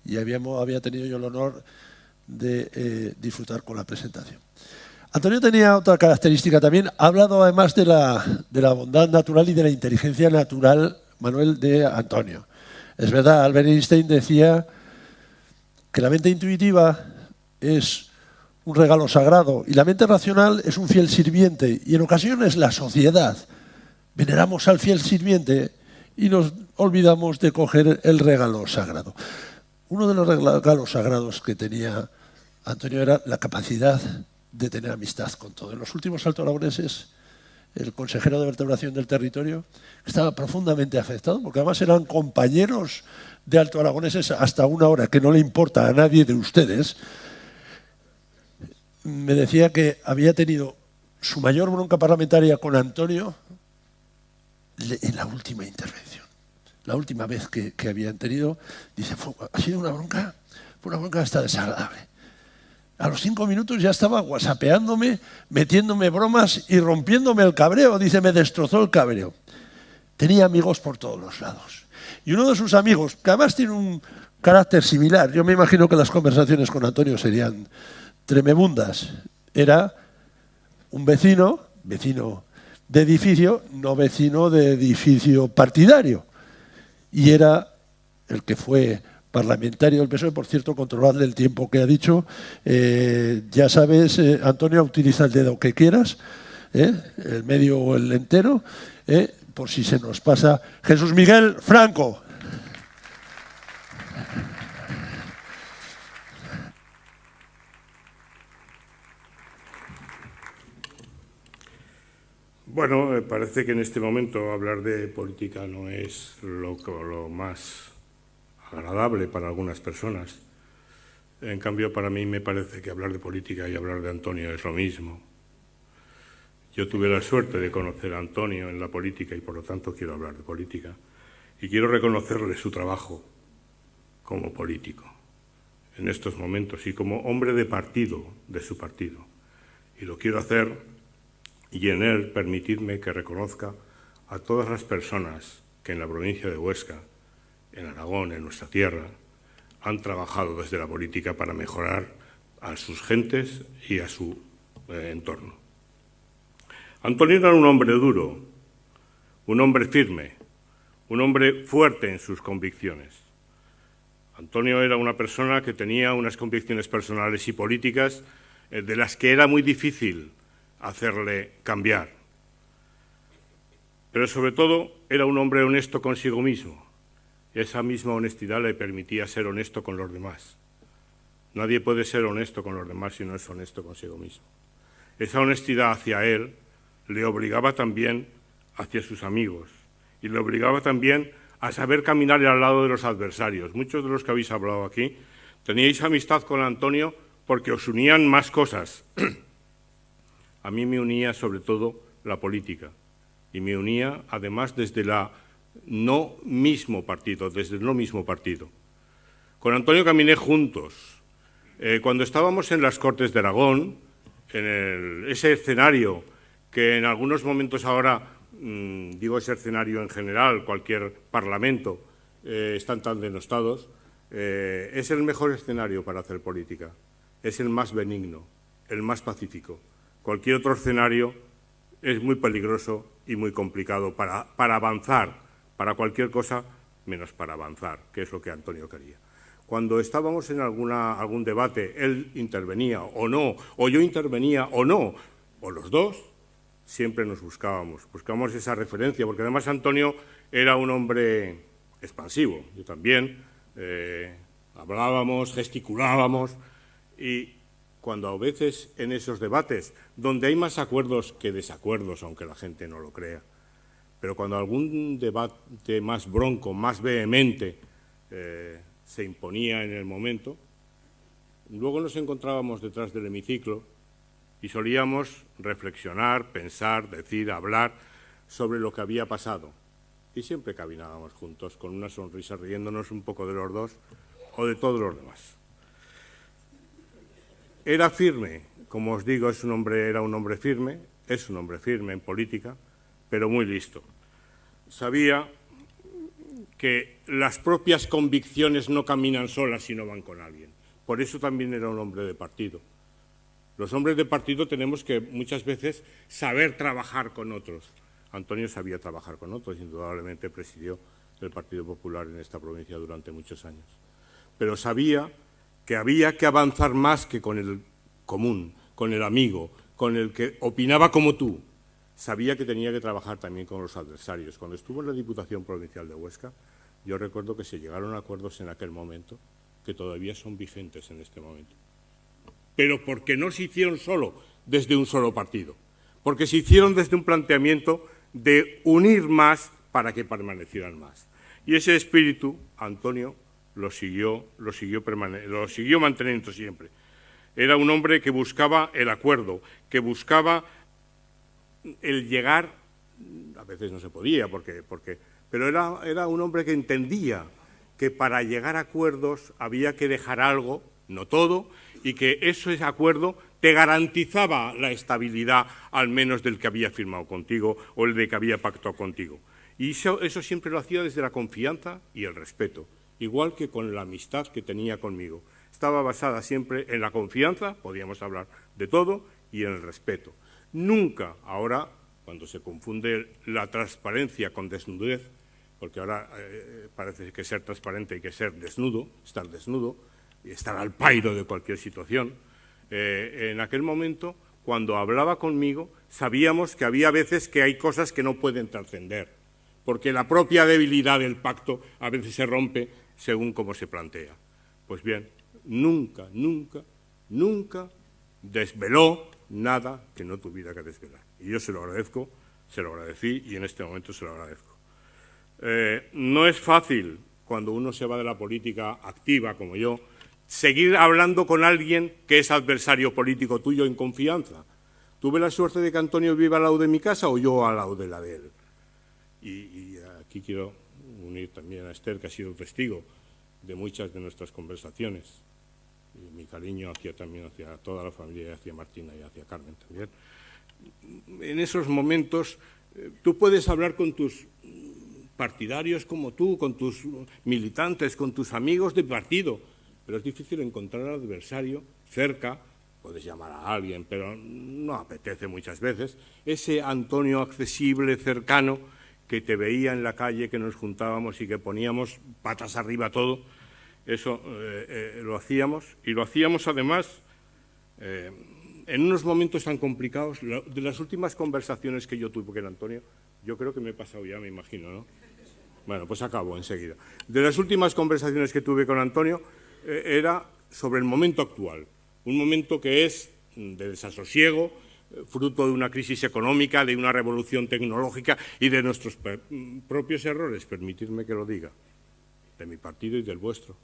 y había tenido yo el honor de disfrutar con la presentación. Antonio tenía otra característica también, ha hablado además de la bondad natural y de la inteligencia natural, Manuel, de Antonio. Es verdad, Albert Einstein decía que la mente intuitiva es un regalo sagrado y la mente racional es un fiel sirviente, y en ocasiones la sociedad veneramos al fiel sirviente y nos olvidamos de coger el regalo sagrado. Uno de los regalos sagrados que tenía Antonio era la capacidad de tener amistad con todo. En los últimos Alto Aragoneses, el consejero de vertebración del territorio estaba profundamente afectado, porque además eran compañeros de Alto Aragoneses hasta una hora, que no le importa a nadie de ustedes. Me decía que había tenido su mayor bronca parlamentaria con Antonio en la última intervención. La última vez que habían tenido, dice, ha sido una bronca hasta desagradable. A los 5 minutos ya estaba whatsappeándome, metiéndome bromas y rompiéndome el cabreo. Dice, me destrozó el cabreo. Tenía amigos por todos los lados. Y uno de sus amigos, que además tiene un carácter similar, yo me imagino que las conversaciones con Antonio serían tremebundas, era un vecino de edificio, no vecino de edificio partidario. Y era el que fue parlamentario del PSOE, por cierto, controladle el tiempo que ha dicho. Ya sabes, Antonio, utiliza el dedo que quieras, el medio o el entero, por si se nos pasa. Jesús Miguel Franco. Bueno, me parece que en este momento hablar de política no es lo más agradable para algunas personas. En cambio, para mí me parece que hablar de política y hablar de Antonio es lo mismo. Yo tuve la suerte de conocer a Antonio en la política y por lo tanto quiero hablar de política. Y quiero reconocerle su trabajo como político en estos momentos y como hombre de partido, de su partido. Y lo quiero hacer y en él permitidme que reconozca a todas las personas que en la provincia de Huesca, en Aragón, en nuestra tierra, han trabajado desde la política para mejorar a sus gentes y a su entorno. Antonio era un hombre duro, un hombre firme, un hombre fuerte en sus convicciones. Antonio era una persona que tenía unas convicciones personales y políticas de las que era muy difícil hacerle cambiar. Pero sobre todo era un hombre honesto consigo mismo. Esa misma honestidad le permitía ser honesto con los demás. Nadie puede ser honesto con los demás si no es honesto consigo mismo. Esa honestidad hacia él le obligaba también hacia sus amigos y le obligaba también a saber caminar al lado de los adversarios. Muchos de los que habéis hablado aquí teníais amistad con Antonio porque os unían más cosas. A mí me unía sobre todo la política, y me unía además desde el no mismo partido. Con Antonio caminé juntos. Cuando estábamos en las Cortes de Aragón, en ese escenario que en algunos momentos ahora, digo ese escenario en general, cualquier parlamento, están tan denostados, es el mejor escenario para hacer política, es el más benigno, el más pacífico. Cualquier otro escenario es muy peligroso y muy complicado para avanzar, para cualquier cosa menos para avanzar, que es lo que Antonio quería. Cuando estábamos en algún debate, él intervenía o no, o yo intervenía o no, o los dos, siempre nos buscábamos esa referencia, porque además Antonio era un hombre expansivo, yo también, hablábamos, gesticulábamos, y cuando a veces en esos debates, donde hay más acuerdos que desacuerdos, aunque la gente no lo crea, pero cuando algún debate más bronco, más vehemente, se imponía en el momento, luego nos encontrábamos detrás del hemiciclo y solíamos reflexionar, pensar, decir, hablar sobre lo que había pasado. Y siempre caminábamos juntos, con una sonrisa, riéndonos un poco de los dos o de todos los demás. Era firme, como os digo, era un hombre firme, es un hombre firme en política, pero muy listo. Sabía que las propias convicciones no caminan solas si no van con alguien. Por eso también era un hombre de partido. Los hombres de partido tenemos que muchas veces saber trabajar con otros. Antonio sabía trabajar con otros, indudablemente presidió el Partido Popular en esta provincia durante muchos años. Pero sabía que había que avanzar más que con el común, con el amigo, con el que opinaba como tú. Sabía que tenía que trabajar también con los adversarios. Cuando estuvo en la Diputación Provincial de Huesca, yo recuerdo que se llegaron a acuerdos en aquel momento que todavía son vigentes en este momento. Pero porque no se hicieron solo desde un solo partido, porque se hicieron desde un planteamiento de unir más para que permanecieran más. Y ese espíritu, Antonio lo siguió manteniendo siempre. Era un hombre que buscaba el acuerdo, que buscaba el llegar, a veces no se podía, pero era un hombre que entendía que para llegar a acuerdos había que dejar algo, no todo, y que ese acuerdo te garantizaba la estabilidad, al menos del que había firmado contigo o el de que había pactado contigo. Y eso siempre lo hacía desde la confianza y el respeto, igual que con la amistad que tenía conmigo. Estaba basada siempre en la confianza, podíamos hablar de todo, y en el respeto. Nunca, ahora, cuando se confunde la transparencia con desnudez, porque ahora parece que ser transparente hay que ser desnudo, y estar al pairo de cualquier situación. En aquel momento, cuando hablaba conmigo, sabíamos que había veces que hay cosas que no pueden trascender, porque la propia debilidad del pacto a veces se rompe según cómo se plantea. Pues bien, nunca desveló nada que no tuviera que desvelar. Y yo se lo agradezco, se lo agradecí y en este momento se lo agradezco. No es fácil, cuando uno se va de la política activa como yo, seguir hablando con alguien que es adversario político tuyo en confianza. Tuve la suerte de que Antonio viva al lado de mi casa o yo al lado de la de él. Y aquí quiero unir también a Esther, que ha sido testigo de muchas de nuestras conversaciones. Y mi cariño también hacia toda la familia, hacia Martina y hacia Carmen también. En esos momentos tú puedes hablar con tus partidarios como tú, con tus militantes, con tus amigos de partido, pero es difícil encontrar al adversario cerca. Puedes llamar a alguien, pero no apetece muchas veces. Ese Antonio accesible, cercano, que te veía en la calle, que nos juntábamos y que poníamos patas arriba todo, eso lo hacíamos. Y lo hacíamos además en unos momentos tan complicados. De las últimas conversaciones que yo tuve con Antonio, yo creo que me he pasado ya, me imagino, ¿no? Bueno, pues acabo enseguida. De las últimas conversaciones que tuve con Antonio era sobre el momento actual. Un momento que es de desasosiego, fruto de una crisis económica, de una revolución tecnológica y de nuestros propios errores, permitidme que lo diga, de mi partido y del vuestro.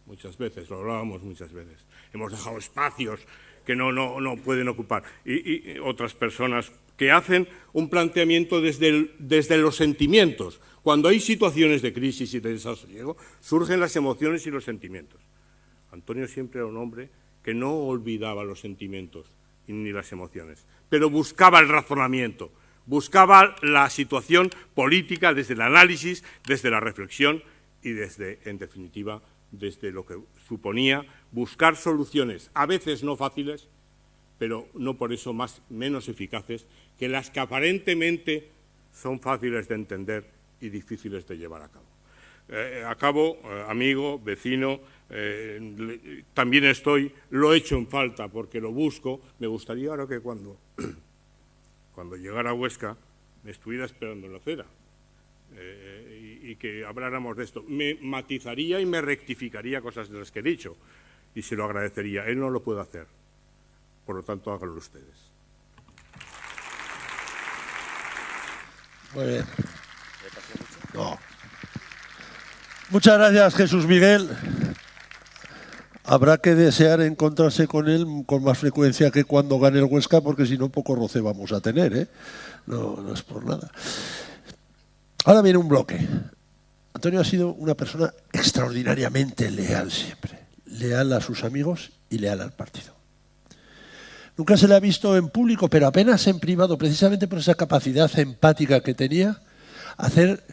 muchas veces, lo hablábamos muchas veces. Hemos dejado espacios que no pueden ocupar. Y otras personas que hacen un planteamiento desde los sentimientos. Cuando hay situaciones de crisis y de desasosiego, surgen las emociones y los sentimientos. Antonio siempre era un hombre que no olvidaba los sentimientos ni las emociones, pero buscaba el razonamiento, buscaba la situación política desde el análisis, desde la reflexión y desde, en definitiva, desde lo que suponía buscar soluciones, a veces no fáciles, pero no por eso menos eficaces que las que aparentemente son fáciles de entender y difíciles de llevar a cabo. Amigo, vecino, también lo echo en falta porque lo busco. Me gustaría ahora que cuando llegara a Huesca me estuviera esperando en la acera y que habláramos de esto. Me matizaría y me rectificaría cosas de las que he dicho y se lo agradecería. Él no lo puede hacer, por lo tanto háganlo ustedes. Muy bien. No. Muchas gracias, Jesús Miguel. Habrá que desear encontrarse con él con más frecuencia que cuando gane el Huesca, porque si no, poco roce vamos a tener, ¿eh? No es por nada. Ahora viene un bloque. Antonio ha sido una persona extraordinariamente leal siempre. Leal a sus amigos y leal al partido. Nunca se le ha visto en público, pero apenas en privado, precisamente por esa capacidad empática que tenía, hacer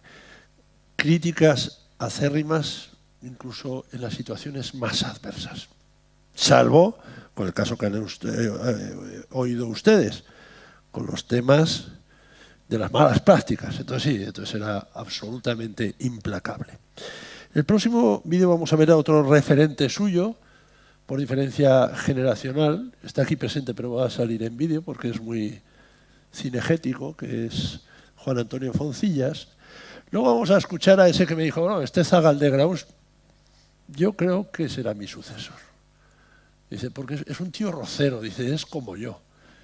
críticas acérrimas incluso en las situaciones más adversas. Salvo con el caso que han oído ustedes, con los temas de las malas prácticas. Entonces era absolutamente implacable. En el próximo vídeo vamos a ver a otro referente suyo, por diferencia generacional. Está aquí presente, pero va a salir en vídeo porque es muy cinegético, que es Juan Antonio Foncillas. Luego vamos a escuchar a ese que me dijo, no, este Zagal de Graus, yo creo que será mi sucesor. Dice, porque es un tío rocero, dice, es como yo.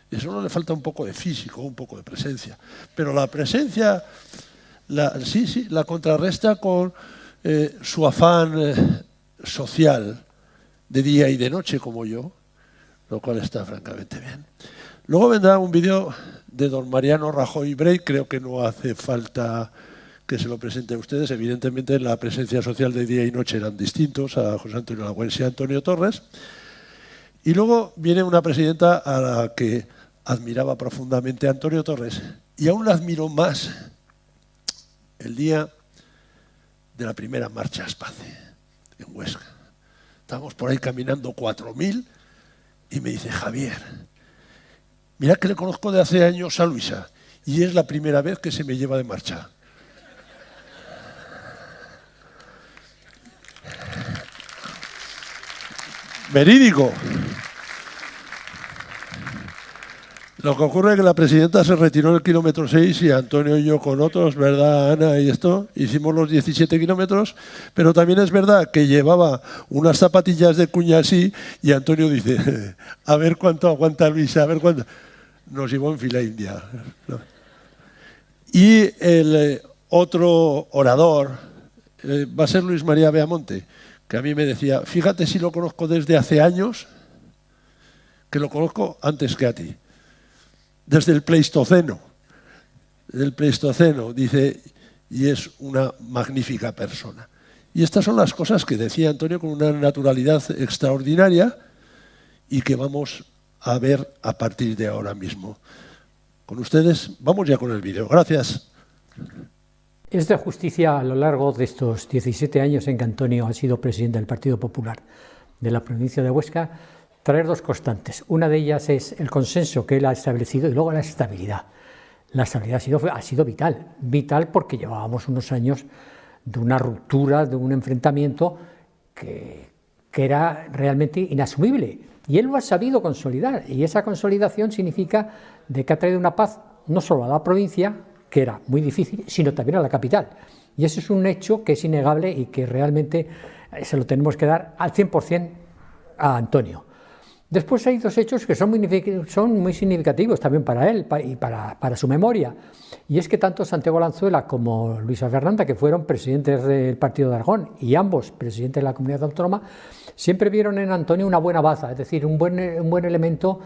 Y eso no le falta un poco de físico, un poco de presencia. Pero la presencia, la contrarresta con su afán social de día y de noche, como yo, lo cual está francamente bien. Luego vendrá un vídeo de don Mariano Rajoy Brey, creo que no hace falta que se lo presente a ustedes. Evidentemente la presencia social de día y noche eran distintos a José Antonio Lagüense y a Antonio Torres. Y luego viene una presidenta a la que admiraba profundamente a Antonio Torres, y aún la admiro más el día de la primera marcha a Aspace, en Huesca. Estábamos por ahí caminando 4.000 y me dice, Javier, mira que le conozco de hace años a Luisa y es la primera vez que se me lleva de marcha. Verídico. Lo que ocurre es que la presidenta se retiró en el kilómetro 6 y Antonio y yo con otros, ¿verdad, Ana? Y esto, hicimos los 17 kilómetros, pero también es verdad que llevaba unas zapatillas de cuña así y Antonio dice, a ver cuánto aguanta Luisa, a ver cuánto. Nos llevó en fila india. Y el otro orador va a ser Luis María Beamonte, que a mí me decía, fíjate si lo conozco desde hace años, que lo conozco antes que a ti. Desde el Pleistoceno, dice, y es una magnífica persona. Y estas son las cosas que decía Antonio con una naturalidad extraordinaria y que vamos a ver a partir de ahora mismo. Con ustedes, vamos ya con el vídeo. Gracias. Es de justicia a lo largo de estos 17 años en que Antonio ha sido presidente del Partido Popular de la provincia de Huesca, traer dos constantes. Una de ellas es el consenso que él ha establecido y luego la estabilidad. La estabilidad ha sido vital porque llevábamos unos años de una ruptura, de un enfrentamiento que era realmente inasumible. Y él lo ha sabido consolidar y esa consolidación significa de que ha traído una paz no solo a la provincia, que era muy difícil, sino también a la capital. Y ese es un hecho que es innegable y que realmente se lo tenemos que dar al 100% a Antonio. Después hay dos hechos que son muy significativos también para él y para su memoria. Y es que tanto Santiago Lanzuela como Luisa Fernanda, que fueron presidentes del Partido de Aragón y ambos presidentes de la comunidad autónoma, siempre vieron en Antonio una buena baza, es decir, un buen elemento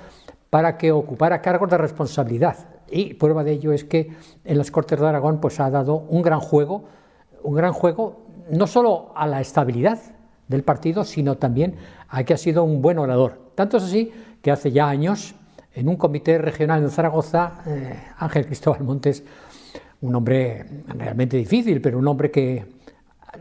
para que ocupara cargos de responsabilidad. Y prueba de ello es que en las Cortes de Aragón pues, ha dado un gran juego no solo a la estabilidad del partido, sino también a que ha sido un buen orador. Tanto es así que hace ya años, en un comité regional en Zaragoza, Ángel Cristóbal Montes, un hombre realmente difícil, pero un hombre que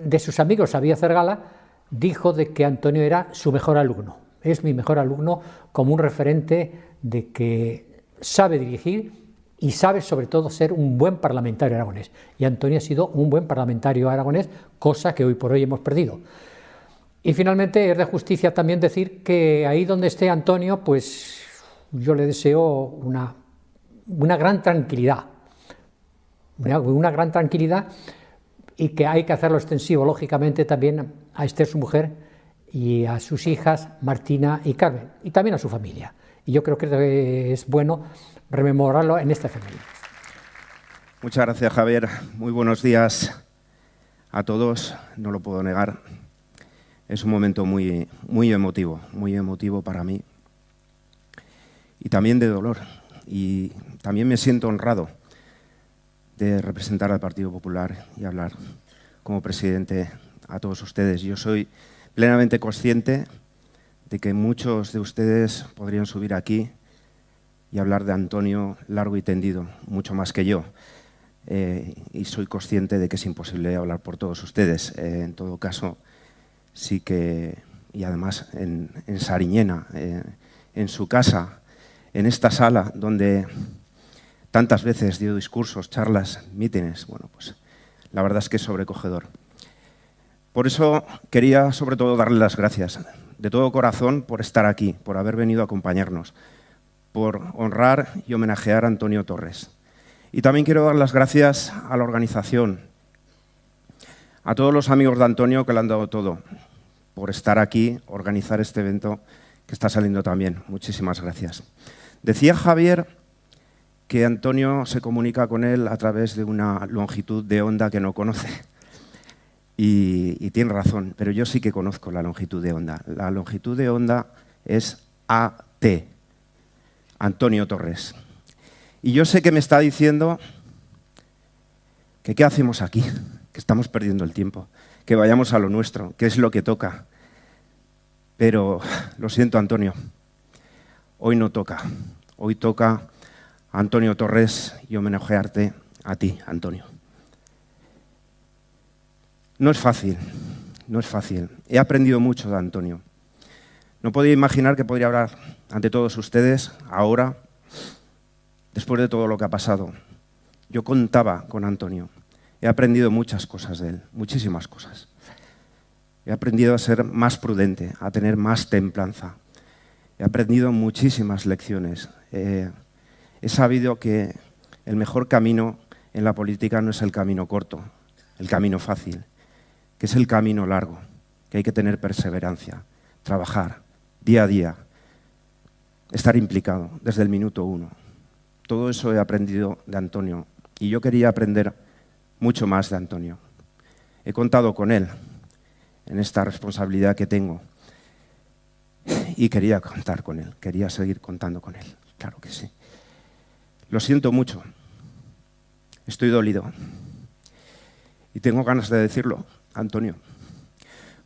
de sus amigos sabía hacer gala, dijo de que Antonio era su mejor alumno. Es mi mejor alumno como un referente de que sabe dirigir y sabe sobre todo ser un buen parlamentario aragonés. Y Antonio ha sido un buen parlamentario aragonés, cosa que hoy por hoy hemos perdido. Y finalmente es de justicia también decir que ahí donde esté Antonio, pues yo le deseo una gran tranquilidad, una gran tranquilidad, y que hay que hacerlo extensivo, lógicamente, también a Esther, su mujer, y a sus hijas, Martina y Carmen, y también a su familia. Y yo creo que es bueno rememorarlo en esta familia. Muchas gracias, Javier. Muy buenos días a todos, no lo puedo negar. Es un momento muy emotivo para mí. Y también de dolor. Y también me siento honrado de representar al Partido Popular y hablar como presidente a todos ustedes. Yo soy plenamente consciente de que muchos de ustedes podrían subir aquí y hablar de Antonio largo y tendido, mucho más que yo. Y soy consciente de que es imposible hablar por todos ustedes. En todo caso, sí que, y además en Sariñena, en su casa, en esta sala donde tantas veces dio discursos, charlas, mítines, bueno, pues la verdad es que es sobrecogedor. Por eso quería sobre todo darle las gracias de todo corazón por estar aquí, por haber venido a acompañarnos, por honrar y homenajear a Antonio Torres. Y también quiero dar las gracias a la organización, a todos los amigos de Antonio que le han dado todo, por estar aquí, organizar este evento que está saliendo también. Muchísimas gracias. Decía Javier que Antonio se comunica con él a través de una longitud de onda que no conoce. Y tiene razón, pero yo sí que conozco la longitud de onda. La longitud de onda es AT, Antonio Torres. Y yo sé que me está diciendo que qué hacemos aquí, que estamos perdiendo el tiempo, que vayamos a lo nuestro, que es lo que toca. Pero lo siento, Antonio, hoy no toca. Hoy toca a Antonio Torres y homenajearte a ti, Antonio. No es fácil, no es fácil. He aprendido mucho de Antonio. No podía imaginar que podría hablar ante todos ustedes ahora, después de todo lo que ha pasado. Yo contaba con Antonio. He aprendido muchas cosas de él, muchísimas cosas. He aprendido a ser más prudente, a tener más templanza. He aprendido muchísimas lecciones. He sabido que el mejor camino en la política no es el camino corto, el camino fácil, que es el camino largo, que hay que tener perseverancia, trabajar día a día, estar implicado desde el minuto uno. Todo eso he aprendido de Antonio y yo quería aprender mucho más de Antonio. He contado con él en esta responsabilidad que tengo y quería contar con él, quería seguir contando con él, claro que sí. Lo siento mucho, estoy dolido y tengo ganas de decirlo, Antonio.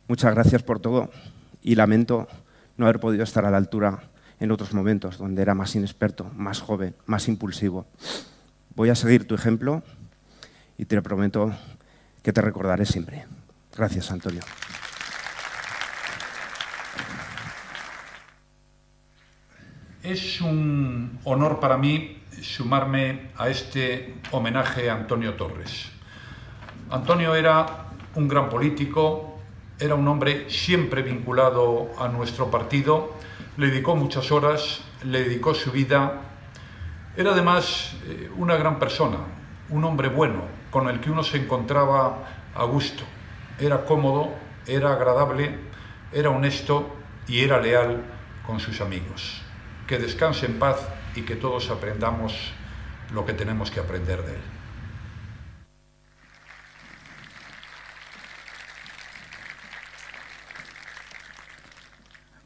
Muchas gracias por todo y lamento no haber podido estar a la altura en otros momentos donde era más inexperto, más joven, más impulsivo. Voy a seguir tu ejemplo y te prometo que te recordaré siempre. Gracias, Antonio. Es un honor para mí sumarme a este homenaje a Antonio Torres. Antonio era un gran político, era un hombre siempre vinculado a nuestro partido, le dedicó muchas horas, le dedicó su vida. Era además una gran persona, un hombre bueno, con el que uno se encontraba a gusto. Era cómodo, era agradable, era honesto y era leal con sus amigos. Que descanse en paz y que todos aprendamos lo que tenemos que aprender de él.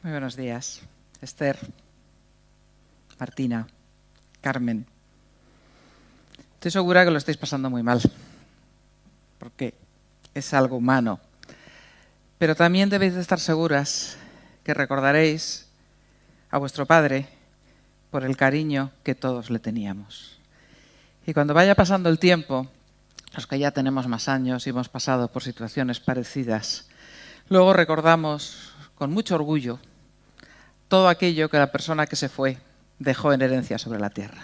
Muy buenos días, Esther, Martina, Carmen. Estoy segura que lo estáis pasando muy mal, porque es algo humano. Pero también debéis de estar seguras que recordaréis a vuestro padre por el cariño que todos le teníamos. Y cuando vaya pasando el tiempo, los que ya tenemos más años y hemos pasado por situaciones parecidas, luego recordamos con mucho orgullo todo aquello que la persona que se fue dejó en herencia sobre la tierra.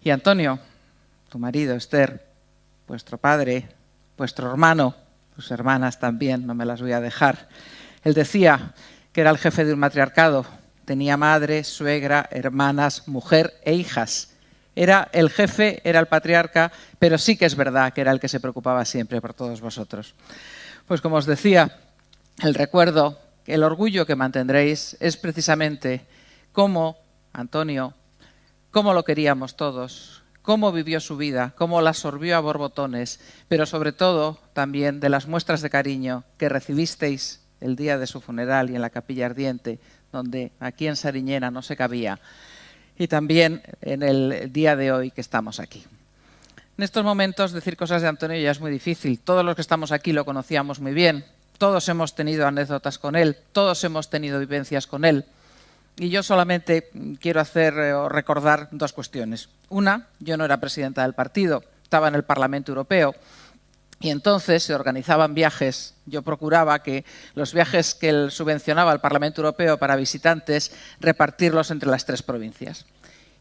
Y Antonio, tu marido, Esther, vuestro padre, vuestro hermano, tus hermanas también, no me las voy a dejar. Él decía que era el jefe de un matriarcado. Tenía madre, suegra, hermanas, mujer e hijas. Era el jefe, era el patriarca, pero sí que es verdad que era el que se preocupaba siempre por todos vosotros. Pues como os decía, el recuerdo, el orgullo que mantendréis es precisamente cómo Antonio, cómo lo queríamos todos, cómo vivió su vida, cómo la absorbió a borbotones, pero sobre todo también de las muestras de cariño que recibisteis el día de su funeral y en la Capilla Ardiente, donde aquí en Sariñena no se cabía, y también en el día de hoy que estamos aquí. En estos momentos decir cosas de Antonio ya es muy difícil. Todos los que estamos aquí lo conocíamos muy bien, todos hemos tenido anécdotas con él, todos hemos tenido vivencias con él. Y yo solamente quiero recordar dos cuestiones. Una, yo no era presidenta del partido, estaba en el Parlamento Europeo y entonces se organizaban viajes. Yo procuraba que los viajes que él subvencionaba al Parlamento Europeo para visitantes, repartirlos entre las 3 provincias.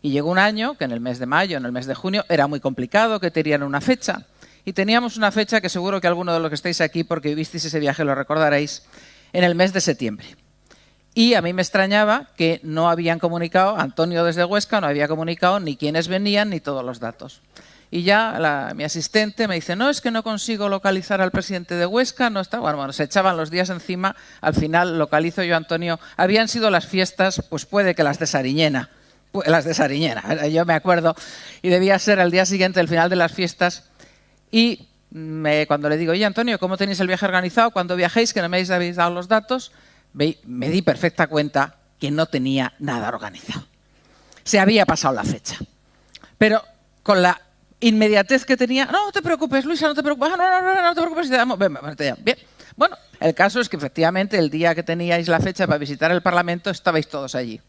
Y llegó un año que en el mes de mayo, en el mes de junio, era muy complicado, que tenían una fecha. Y teníamos una fecha que seguro que alguno de los que estáis aquí, porque visteis ese viaje, lo recordaréis, en el mes de septiembre. Y a mí me extrañaba que no habían comunicado, Antonio desde Huesca no había comunicado ni quiénes venían ni todos los datos. Y ya mi asistente me dice, no, es que no consigo localizar al presidente de Huesca, no está. Bueno, se echaban los días encima, al final localizo yo a Antonio. Habían sido las fiestas, pues puede que las de Sariñena, yo me acuerdo, y debía ser el día siguiente, el final de las fiestas. Y cuando le digo, oye Antonio, ¿cómo tenéis el viaje organizado? Cuando viajéis, que no me habéis dado los datos, me di perfecta cuenta que no tenía nada organizado. Se había pasado la fecha. Pero con la inmediatez que tenía, no te preocupes, Luisa, no te preocupes, no te preocupes, bien. Bueno, el caso es que efectivamente el día que teníais la fecha para visitar el Parlamento estabais todos allí.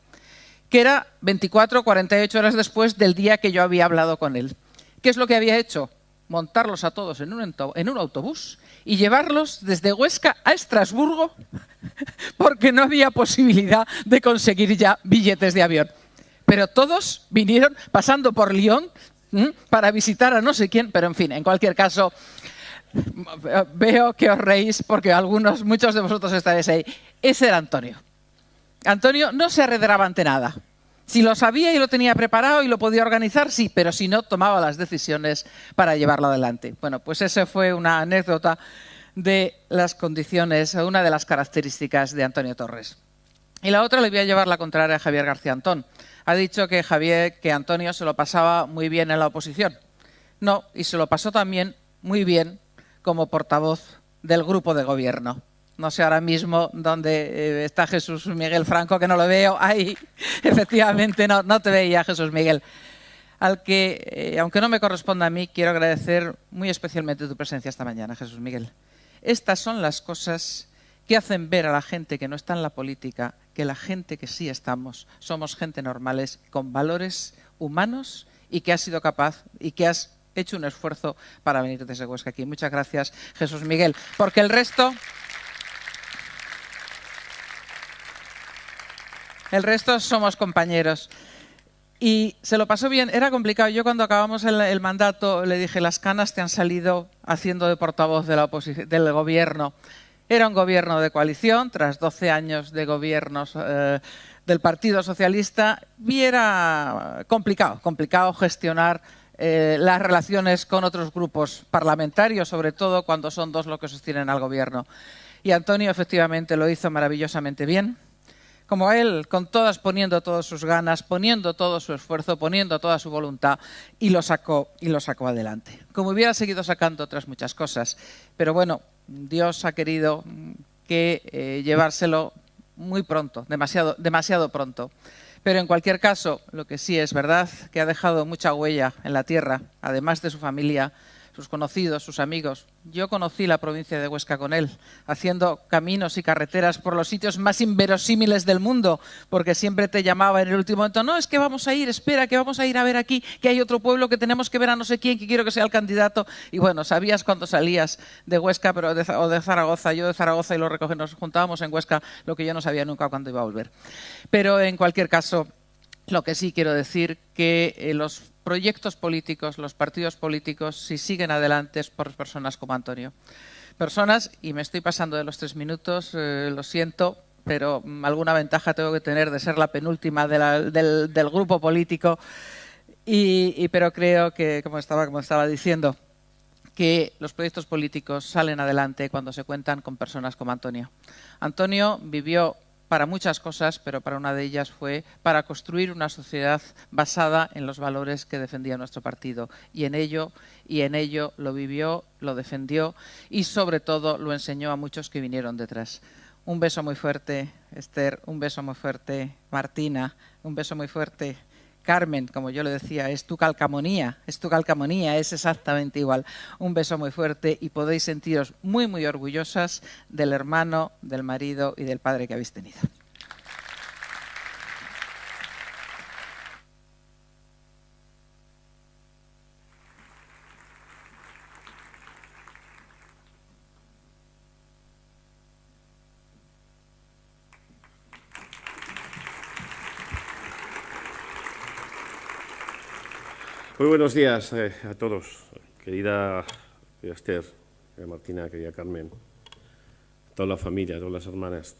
Que era 24 o 48 horas después del día que yo había hablado con él. ¿Qué es lo que había hecho? Montarlos a todos en un autobús y llevarlos desde Huesca a Estrasburgo porque no había posibilidad de conseguir ya billetes de avión. Pero todos vinieron pasando por Lyon para visitar a no sé quién, pero en fin, en cualquier caso, veo que os reís porque muchos de vosotros estaréis ahí. Ese era Antonio. Antonio no se arredraba ante nada. Si lo sabía y lo tenía preparado y lo podía organizar, sí, pero si no, tomaba las decisiones para llevarlo adelante. Bueno, pues esa fue una anécdota de las condiciones, una de las características de Antonio Torres. Y la otra le voy a llevar la contraria a Javier García Antón. Ha dicho que Antonio se lo pasaba muy bien en la oposición. No, y se lo pasó también muy bien como portavoz del grupo de gobierno. No sé ahora mismo dónde está Jesús Miguel Franco, que no lo veo. Ahí, efectivamente, no te veía, Jesús Miguel. Al que, aunque no me corresponda a mí, quiero agradecer muy especialmente tu presencia esta mañana, Jesús Miguel. Estas son las cosas que hacen ver a la gente que no está en la política, que la gente que sí estamos, somos gente normales, con valores humanos y que has sido capaz y que has hecho un esfuerzo para venir desde Huesca aquí. Muchas gracias, Jesús Miguel, porque el resto somos compañeros. Y se lo pasó bien, era complicado. Yo cuando acabamos el mandato le dije, las canas te han salido haciendo de portavoz de la oposición, del gobierno. Era un gobierno de coalición, tras 12 años de gobiernos del Partido Socialista, y era complicado gestionar las relaciones con otros grupos parlamentarios, sobre todo cuando son 2 los que sostienen al gobierno. Y Antonio efectivamente lo hizo maravillosamente bien, como él, poniendo todas sus ganas, poniendo todo su esfuerzo, poniendo toda su voluntad, y lo sacó adelante. Como hubiera seguido sacando otras muchas cosas. Pero bueno, Dios ha querido que llevárselo muy pronto, demasiado pronto. Pero en cualquier caso, lo que sí es verdad, que ha dejado mucha huella en la tierra, además de su familia, sus conocidos, sus amigos. Yo conocí la provincia de Huesca con él, haciendo caminos y carreteras por los sitios más inverosímiles del mundo, porque siempre te llamaba en el último momento, no, es que vamos a ir, espera, que vamos a ir a ver aquí, que hay otro pueblo que tenemos que ver a no sé quién, que quiero que sea el candidato. Y bueno, sabías cuando salías de Huesca o de Zaragoza, yo de Zaragoza y nos juntábamos en Huesca, lo que yo no sabía nunca cuándo iba a volver. Pero en cualquier caso, lo que sí quiero decir que los proyectos políticos, los partidos políticos, si siguen adelante es por personas como Antonio. Personas, y me estoy pasando de los 3 minutos, lo siento, pero alguna ventaja tengo que tener de ser la penúltima del grupo político, pero creo que, como estaba diciendo, que los proyectos políticos salen adelante cuando se cuentan con personas como Antonio. Antonio vivió para muchas cosas, pero para una de ellas fue para construir una sociedad basada en los valores que defendía nuestro partido. Y en ello lo vivió, lo defendió y sobre todo lo enseñó a muchos que vinieron detrás. Un beso muy fuerte, Esther, un beso muy fuerte, Martina, un beso muy fuerte, Carmen, como yo le decía, es tu calcamonía, es exactamente igual. Un beso muy fuerte y podéis sentiros muy, muy orgullosas del hermano, del marido y del padre que habéis tenido. Muy buenos días a todos, querida Esther, querida Martina, querida Carmen, toda la familia, todas las hermanas.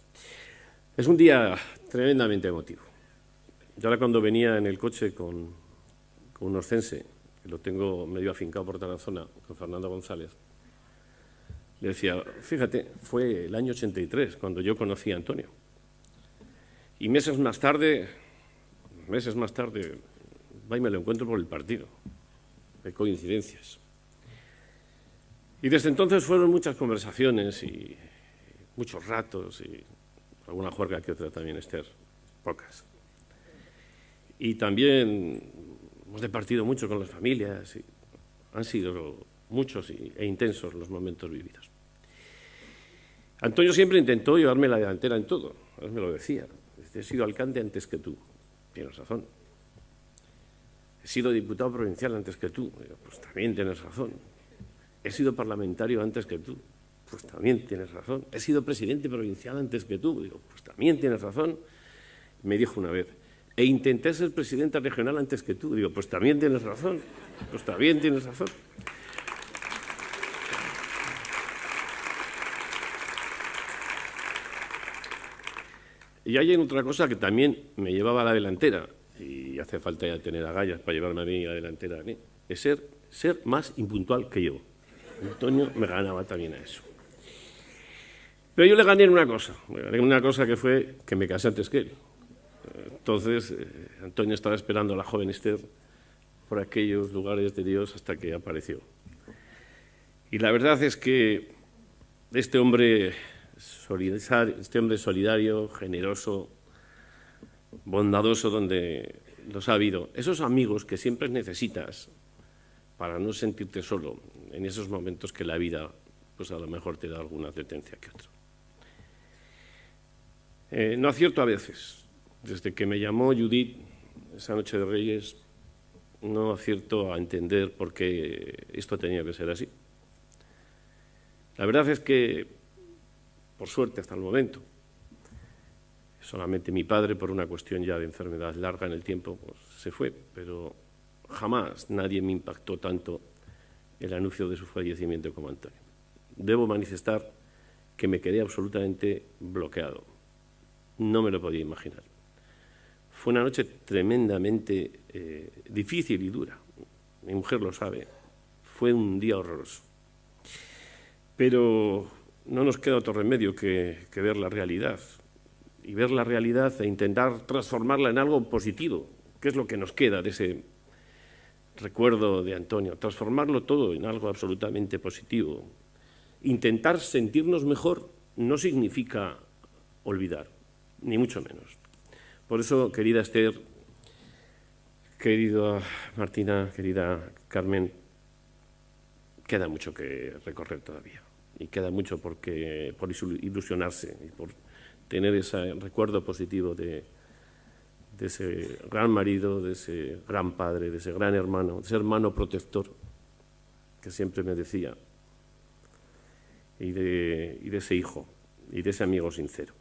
Es un día tremendamente emotivo. Yo ahora cuando venía en el coche con un oscense, que lo tengo medio afincado por toda la zona, con Fernando González, le decía, fíjate, fue el año 83 cuando yo conocí a Antonio. Y meses más tarde, va y me lo encuentro por el partido. Qué coincidencias. Y desde entonces fueron muchas conversaciones y muchos ratos y alguna juerga que otra también, Esther, pocas. Y también hemos departido mucho con las familias y han sido muchos e intensos los momentos vividos. Antonio siempre intentó llevarme la delantera en todo, él me lo decía. He sido alcalde antes que tú. Tienes razón. He sido diputado provincial antes que tú. Pues también tienes razón. He sido parlamentario antes que tú. Pues también tienes razón. He sido presidente provincial antes que tú. Digo, pues también tienes razón. Me dijo una vez, e intenté ser presidente regional antes que tú. Digo, pues también tienes razón. Pues también tienes razón. Y hay otra cosa que también me llevaba a la delantera, y hace falta ya tener agallas para llevarme a mí a la delantera, es ser más impuntual que yo. Antonio me ganaba también a eso. Pero yo le gané en una cosa que fue que me casé antes que él. Entonces, Antonio estaba esperando a la joven Esther por aquellos lugares de Dios hasta que apareció. Y la verdad es que este hombre solidario, generoso, bondadoso, donde los ha habido. Esos amigos que siempre necesitas para no sentirte solo en esos momentos que la vida, pues a lo mejor te da alguna detencia que otra. No acierto a veces. Desde que me llamó Judith esa noche de Reyes, no acierto a entender por qué esto tenía que ser así. La verdad es que por suerte hasta el momento, solamente mi padre, por una cuestión ya de enfermedad larga en el tiempo, pues, se fue, pero jamás nadie me impactó tanto el anuncio de su fallecimiento como Antonio. Debo manifestar que me quedé absolutamente bloqueado. No me lo podía imaginar. Fue una noche tremendamente difícil y dura. Mi mujer lo sabe. Fue un día horroroso. Pero no nos queda otro remedio que ver la realidad. y ver la realidad e intentar transformarla en algo positivo, que es lo que nos queda de ese recuerdo de Antonio, transformarlo todo en algo absolutamente positivo. Intentar sentirnos mejor no significa olvidar, ni mucho menos. Por eso, querida Esther, querida Martina, querida Carmen, queda mucho que recorrer todavía y queda mucho por ilusionarse y por tener ese recuerdo positivo de ese gran marido, de ese gran padre, de ese gran hermano, de ese hermano protector que siempre me decía, y de ese hijo, y de ese amigo sincero,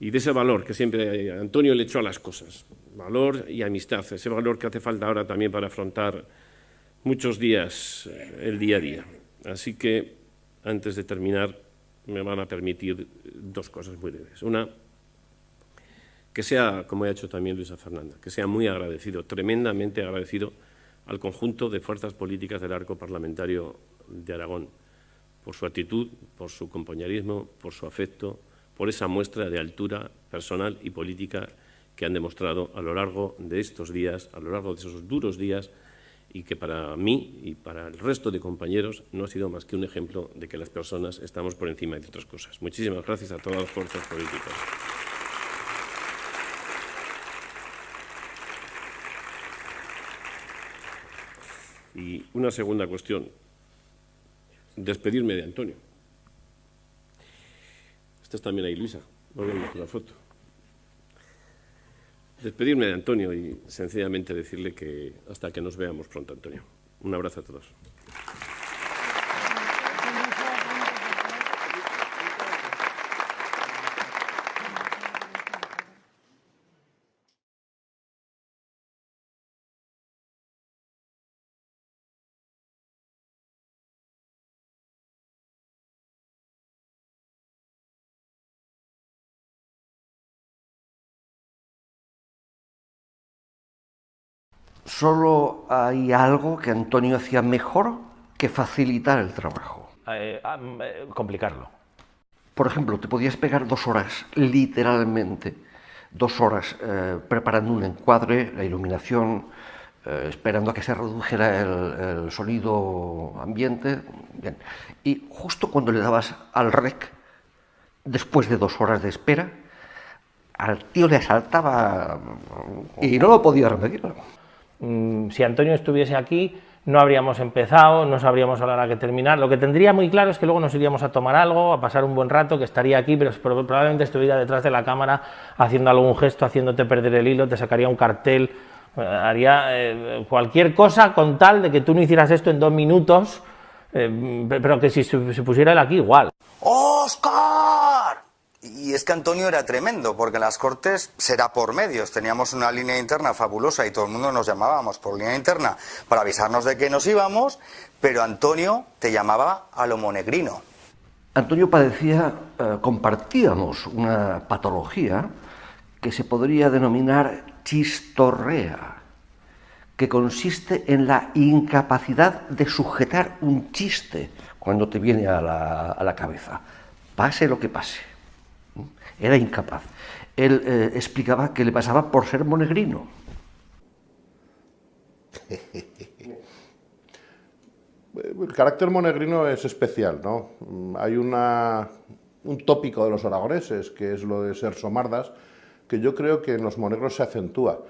y de ese valor que siempre Antonio le echó a las cosas, valor y amistad, ese valor que hace falta ahora también para afrontar muchos días el día a día. Así que, antes de terminar, me van a permitir dos cosas muy breves. Una, que sea, como ha hecho también Luisa Fernanda, que sea muy agradecido, tremendamente agradecido al conjunto de fuerzas políticas del arco parlamentario de Aragón, por su actitud, por su compañerismo, por su afecto, por esa muestra de altura personal y política que han demostrado a lo largo de estos días, a lo largo de esos duros días, y que para mí y para el resto de compañeros no ha sido más que un ejemplo de que las personas estamos por encima de otras cosas. Muchísimas gracias a todas las fuerzas políticas. Y una segunda cuestión, despedirme de Antonio. Estás también ahí, Luisa, volvemos con la foto. Despedirme de Antonio y sencillamente decirle que hasta que nos veamos pronto, Antonio. Un abrazo a todos. Solo hay algo que Antonio hacía mejor que facilitar el trabajo. Complicarlo. Por ejemplo, te podías pegar 2 horas, literalmente, 2 horas preparando un encuadre, la iluminación, esperando a que se redujera el sonido ambiente. Bien. Y justo cuando le dabas al rec, después de 2 horas de espera, al tío le asaltaba y no lo podía remediar. Si Antonio estuviese aquí, no habríamos empezado, no sabríamos a la hora que terminar. Lo que tendría muy claro es que luego nos iríamos a tomar algo, a pasar un buen rato, que estaría aquí, pero probablemente estuviera detrás de la cámara haciendo algún gesto, haciéndote perder el hilo, te sacaría un cartel, haría cualquier cosa con tal de que tú no hicieras esto en 2 minutos, pero que si se pusiera él aquí, igual. ¡Óscar! Y es que Antonio era tremendo, porque en las Cortes será por medios. Teníamos una línea interna fabulosa y todo el mundo nos llamábamos por línea interna para avisarnos de que nos íbamos, pero Antonio te llamaba a lo monegrino. Antonio padecía, compartíamos una patología que se podría denominar chistorrea, que consiste en la incapacidad de sujetar un chiste cuando te viene a la cabeza, pase lo que pase. Era incapaz. Él explicaba que le pasaba por ser monegrino. El carácter monegrino es especial, ¿no? Hay un tópico de los aragoneses, que es lo de ser somardas, que yo creo que en los monegros se acentúa.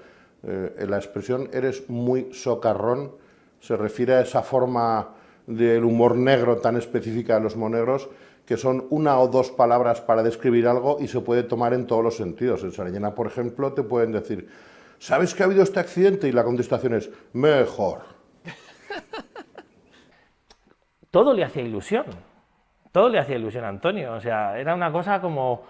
La expresión "eres muy socarrón" se refiere a esa forma del humor negro tan específica de los monegros, que son 1 o 2 palabras para describir algo y se puede tomar en todos los sentidos. En Sariñena, por ejemplo, te pueden decir ¿sabes que ha habido este accidente? Y la contestación es mejor. Todo le hacía ilusión. Todo le hacía ilusión a Antonio. O sea, era una cosa como,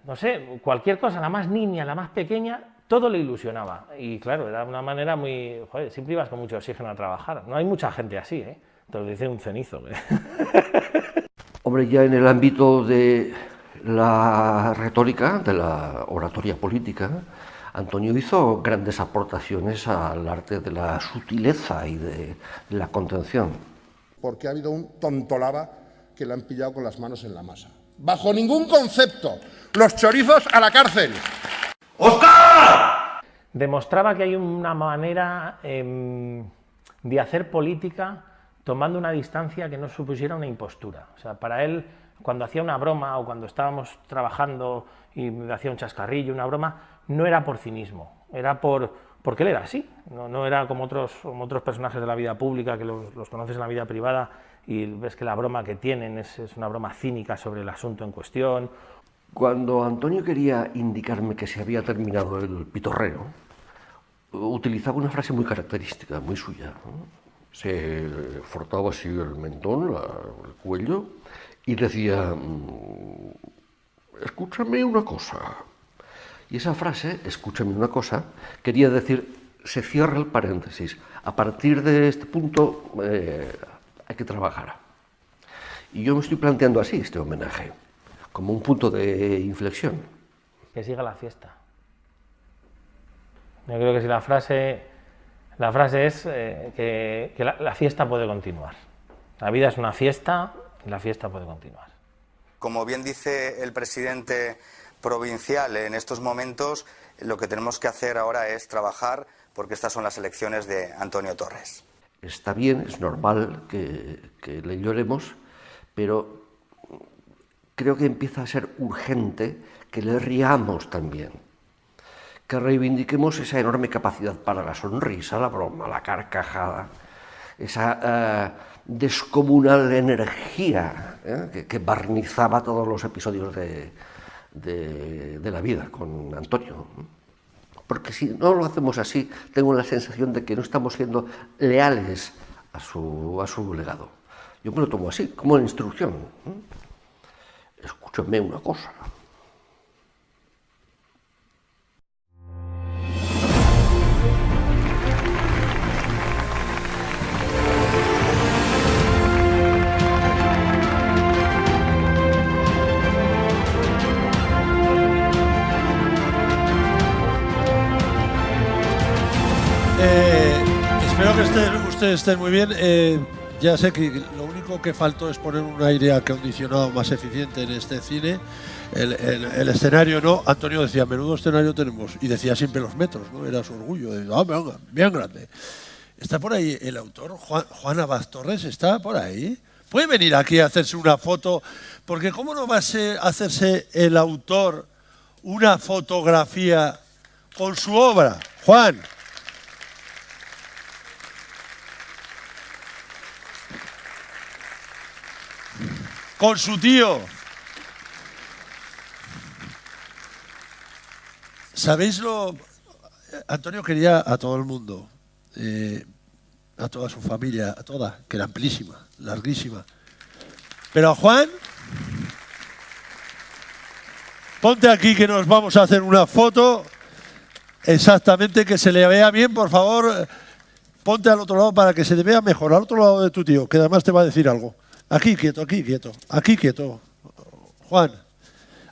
no sé, cualquier cosa, la más niña, la más pequeña, todo le ilusionaba. Y claro, era una manera muy... Joder, siempre ibas con mucho oxígeno a trabajar. No hay mucha gente así, ¿eh? Te lo dice un cenizo. Hombre, ya en el ámbito de la retórica, de la oratoria política, Antonio hizo grandes aportaciones al arte de la sutileza y de la contención. Porque ha habido un tontolaba que le han pillado con las manos en la masa. bajo ningún concepto. Los chorizos a la cárcel. ¡Óscar! Demostraba que hay una manera de hacer política tomando una distancia que no supusiera una impostura. O sea, para él, cuando hacía una broma o cuando estábamos trabajando y hacía un chascarrillo, una broma, no era por cinismo, era porque él era así. No era como otros personajes de la vida pública que los conoces en la vida privada y ves que la broma que tienen es una broma cínica sobre el asunto en cuestión. Cuando Antonio quería indicarme que se había terminado el pitorreo, utilizaba una frase muy característica, muy suya, ¿no? Se frotaba así el mentón, el cuello, y decía, escúchame una cosa. Y esa frase, escúchame una cosa, quería decir, se cierra el paréntesis. A partir de este punto hay que trabajar. Y yo me estoy planteando así este homenaje, como un punto de inflexión. Que siga la fiesta. Yo creo que si la frase es que la fiesta puede continuar. La vida es una fiesta y la fiesta puede continuar. Como bien dice el presidente provincial en estos momentos, lo que tenemos que hacer ahora es trabajar porque estas son las elecciones de Antonio Torres. Está bien, es normal que le lloremos, pero creo que empieza a ser urgente que le riamos también, que reivindiquemos esa enorme capacidad para la sonrisa, la broma, la carcajada, esa descomunal energía que barnizaba todos los episodios de la vida con Antonio. Porque si no lo hacemos así, tengo la sensación de que no estamos siendo leales a su legado. Yo me lo tomo así, como instrucción. Escúchame una cosa. Espero que ustedes estén muy bien. Ya sé que lo único que faltó es poner un aire acondicionado más eficiente en este cine. El escenario no. Antonio decía, menudo escenario tenemos. Y decía siempre los metros, ¿no? Era su orgullo. Venga, bien grande. ¿Está por ahí el autor? Juan Abad Torres, ¿está por ahí? ¿Puede venir aquí a hacerse una foto? Porque ¿cómo no va a hacerse el autor una fotografía con su obra? Juan. Con su tío. ¿Sabéis lo? Antonio quería a todo el mundo, a toda su familia, a toda, que era amplísima, larguísima. Pero a Juan, ponte aquí que nos vamos a hacer una foto, exactamente, que se le vea bien, por favor. Ponte al otro lado para que se te vea mejor, al otro lado de tu tío, que además te va a decir algo. Aquí quieto, aquí quieto, aquí quieto. Juan,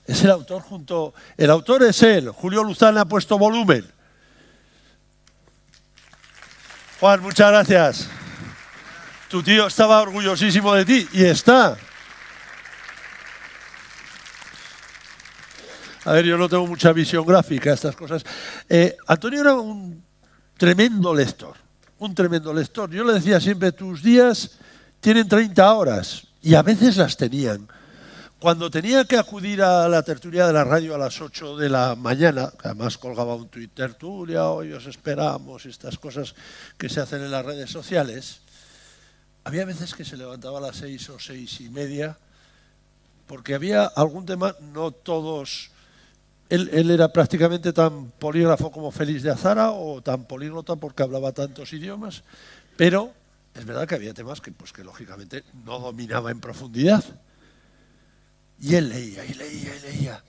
es el autor junto... El autor es él. Julio Luzán ha puesto volumen. Juan, muchas gracias. Tu tío estaba orgullosísimo de ti y está. A ver, yo no tengo mucha visión gráfica, estas cosas. Antonio era un tremendo lector, un tremendo lector. Yo le decía siempre, tus días tienen 30 horas, y a veces las tenían. Cuando tenía que acudir a la tertulia de la radio a las 8 de la mañana, que además colgaba un tuit, tertulia, hoy os esperamos, estas cosas que se hacen en las redes sociales, había veces que se levantaba a las 6 o 6:30, porque había algún tema, no todos... Él era prácticamente tan polígrafo como Félix de Azara, o tan políglota porque hablaba tantos idiomas, pero... Es verdad que había temas que lógicamente no dominaba en profundidad. Y él leía, y leía, y leía.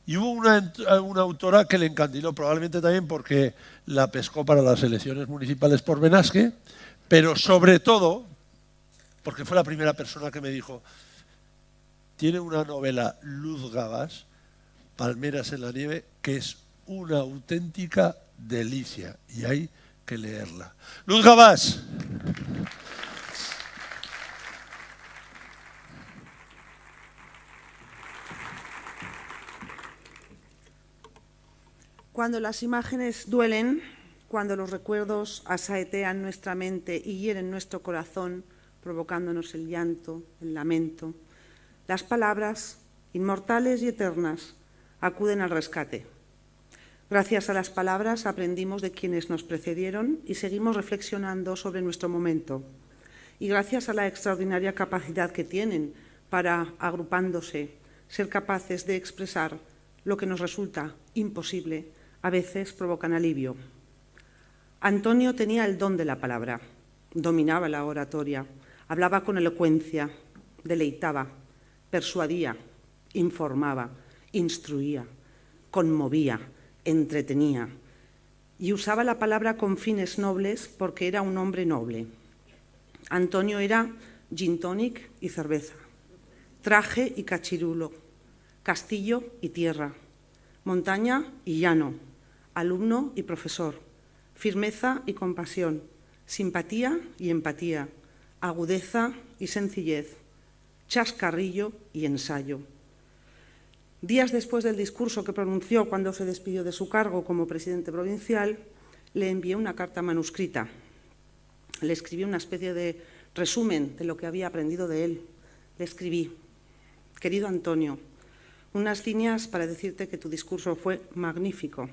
Y hubo una autora que le encandiló, probablemente también porque la pescó para las elecciones municipales por Benasque, pero sobre todo porque fue la primera persona que me dijo, tiene una novela, Luz Gabás, Palmeras en la nieve, que es una auténtica delicia. Y hay que leerla. Luz Gabás. Cuando las imágenes duelen, cuando los recuerdos asaetean nuestra mente y hieren nuestro corazón, provocándonos el llanto, el lamento, las palabras, inmortales y eternas, acuden al rescate. Gracias a las palabras aprendimos de quienes nos precedieron y seguimos reflexionando sobre nuestro momento. Y gracias a la extraordinaria capacidad que tienen para, agrupándose, ser capaces de expresar lo que nos resulta imposible, a veces provocan alivio. Antonio tenía el don de la palabra, dominaba la oratoria, hablaba con elocuencia, deleitaba, persuadía, informaba, instruía, conmovía, entretenía y usaba la palabra con fines nobles porque era un hombre noble. Antonio era gin tonic y cerveza, traje y cachirulo, castillo y tierra, montaña y llano, alumno y profesor, firmeza y compasión, simpatía y empatía, agudeza y sencillez, chascarrillo y ensayo. Días después del discurso que pronunció cuando se despidió de su cargo como presidente provincial, le envié una carta manuscrita. Le escribí una especie de resumen de lo que había aprendido de él. Le escribí: querido Antonio, unas líneas para decirte que tu discurso fue magnífico.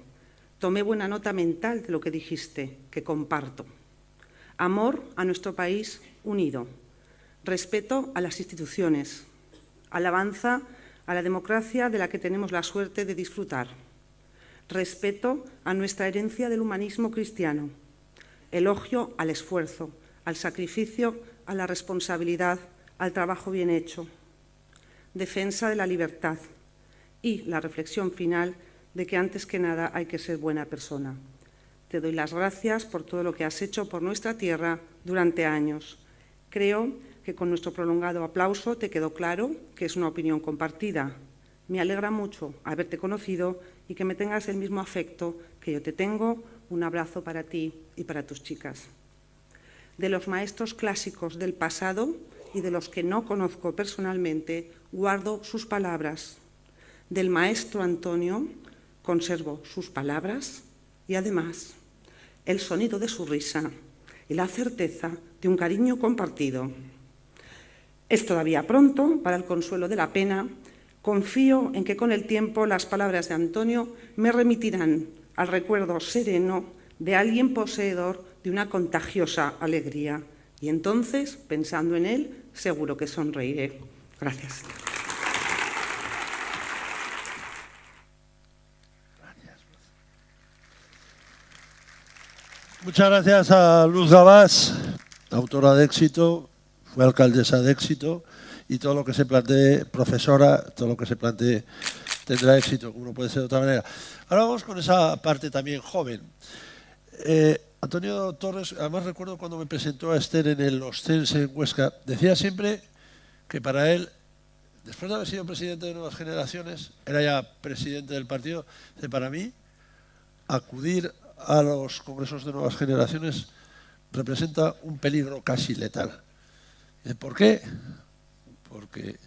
Tomé buena nota mental de lo que dijiste, que comparto. Amor a nuestro país unido, respeto a las instituciones, alabanza a la democracia de la que tenemos la suerte de disfrutar, respeto a nuestra herencia del humanismo cristiano, elogio al esfuerzo, al sacrificio, a la responsabilidad, al trabajo bien hecho, defensa de la libertad y la reflexión final de que antes que nada hay que ser buena persona. Te doy las gracias por todo lo que has hecho por nuestra tierra durante años. Creo que con nuestro prolongado aplauso te quedó claro que es una opinión compartida. Me alegra mucho haberte conocido y que me tengas el mismo afecto que yo te tengo. Un abrazo para ti y para tus chicas. De los maestros clásicos del pasado y de los que no conozco personalmente, guardo sus palabras. Del maestro Antonio conservo sus palabras y además el sonido de su risa y la certeza de un cariño compartido. Es todavía pronto para el consuelo de la pena. Confío en que con el tiempo las palabras de Antonio me remitirán al recuerdo sereno de alguien poseedor de una contagiosa alegría. Y entonces, pensando en él, seguro que sonreiré. Gracias. Muchas gracias a Luz Gabás, autora de Éxito, fue alcaldesa de Éxito, y todo lo que se plantee, profesora, todo lo que se plantee tendrá éxito, como no puede ser de otra manera. Ahora vamos con esa parte también joven. Antonio Torres, además recuerdo cuando me presentó a Esther en el Ostense en Huesca, decía siempre que para él, después de haber sido presidente de Nuevas Generaciones, era ya presidente del partido, que para mí acudir a los congresos de Nuevas Generaciones representa un peligro casi letal. ¿Por qué? Porque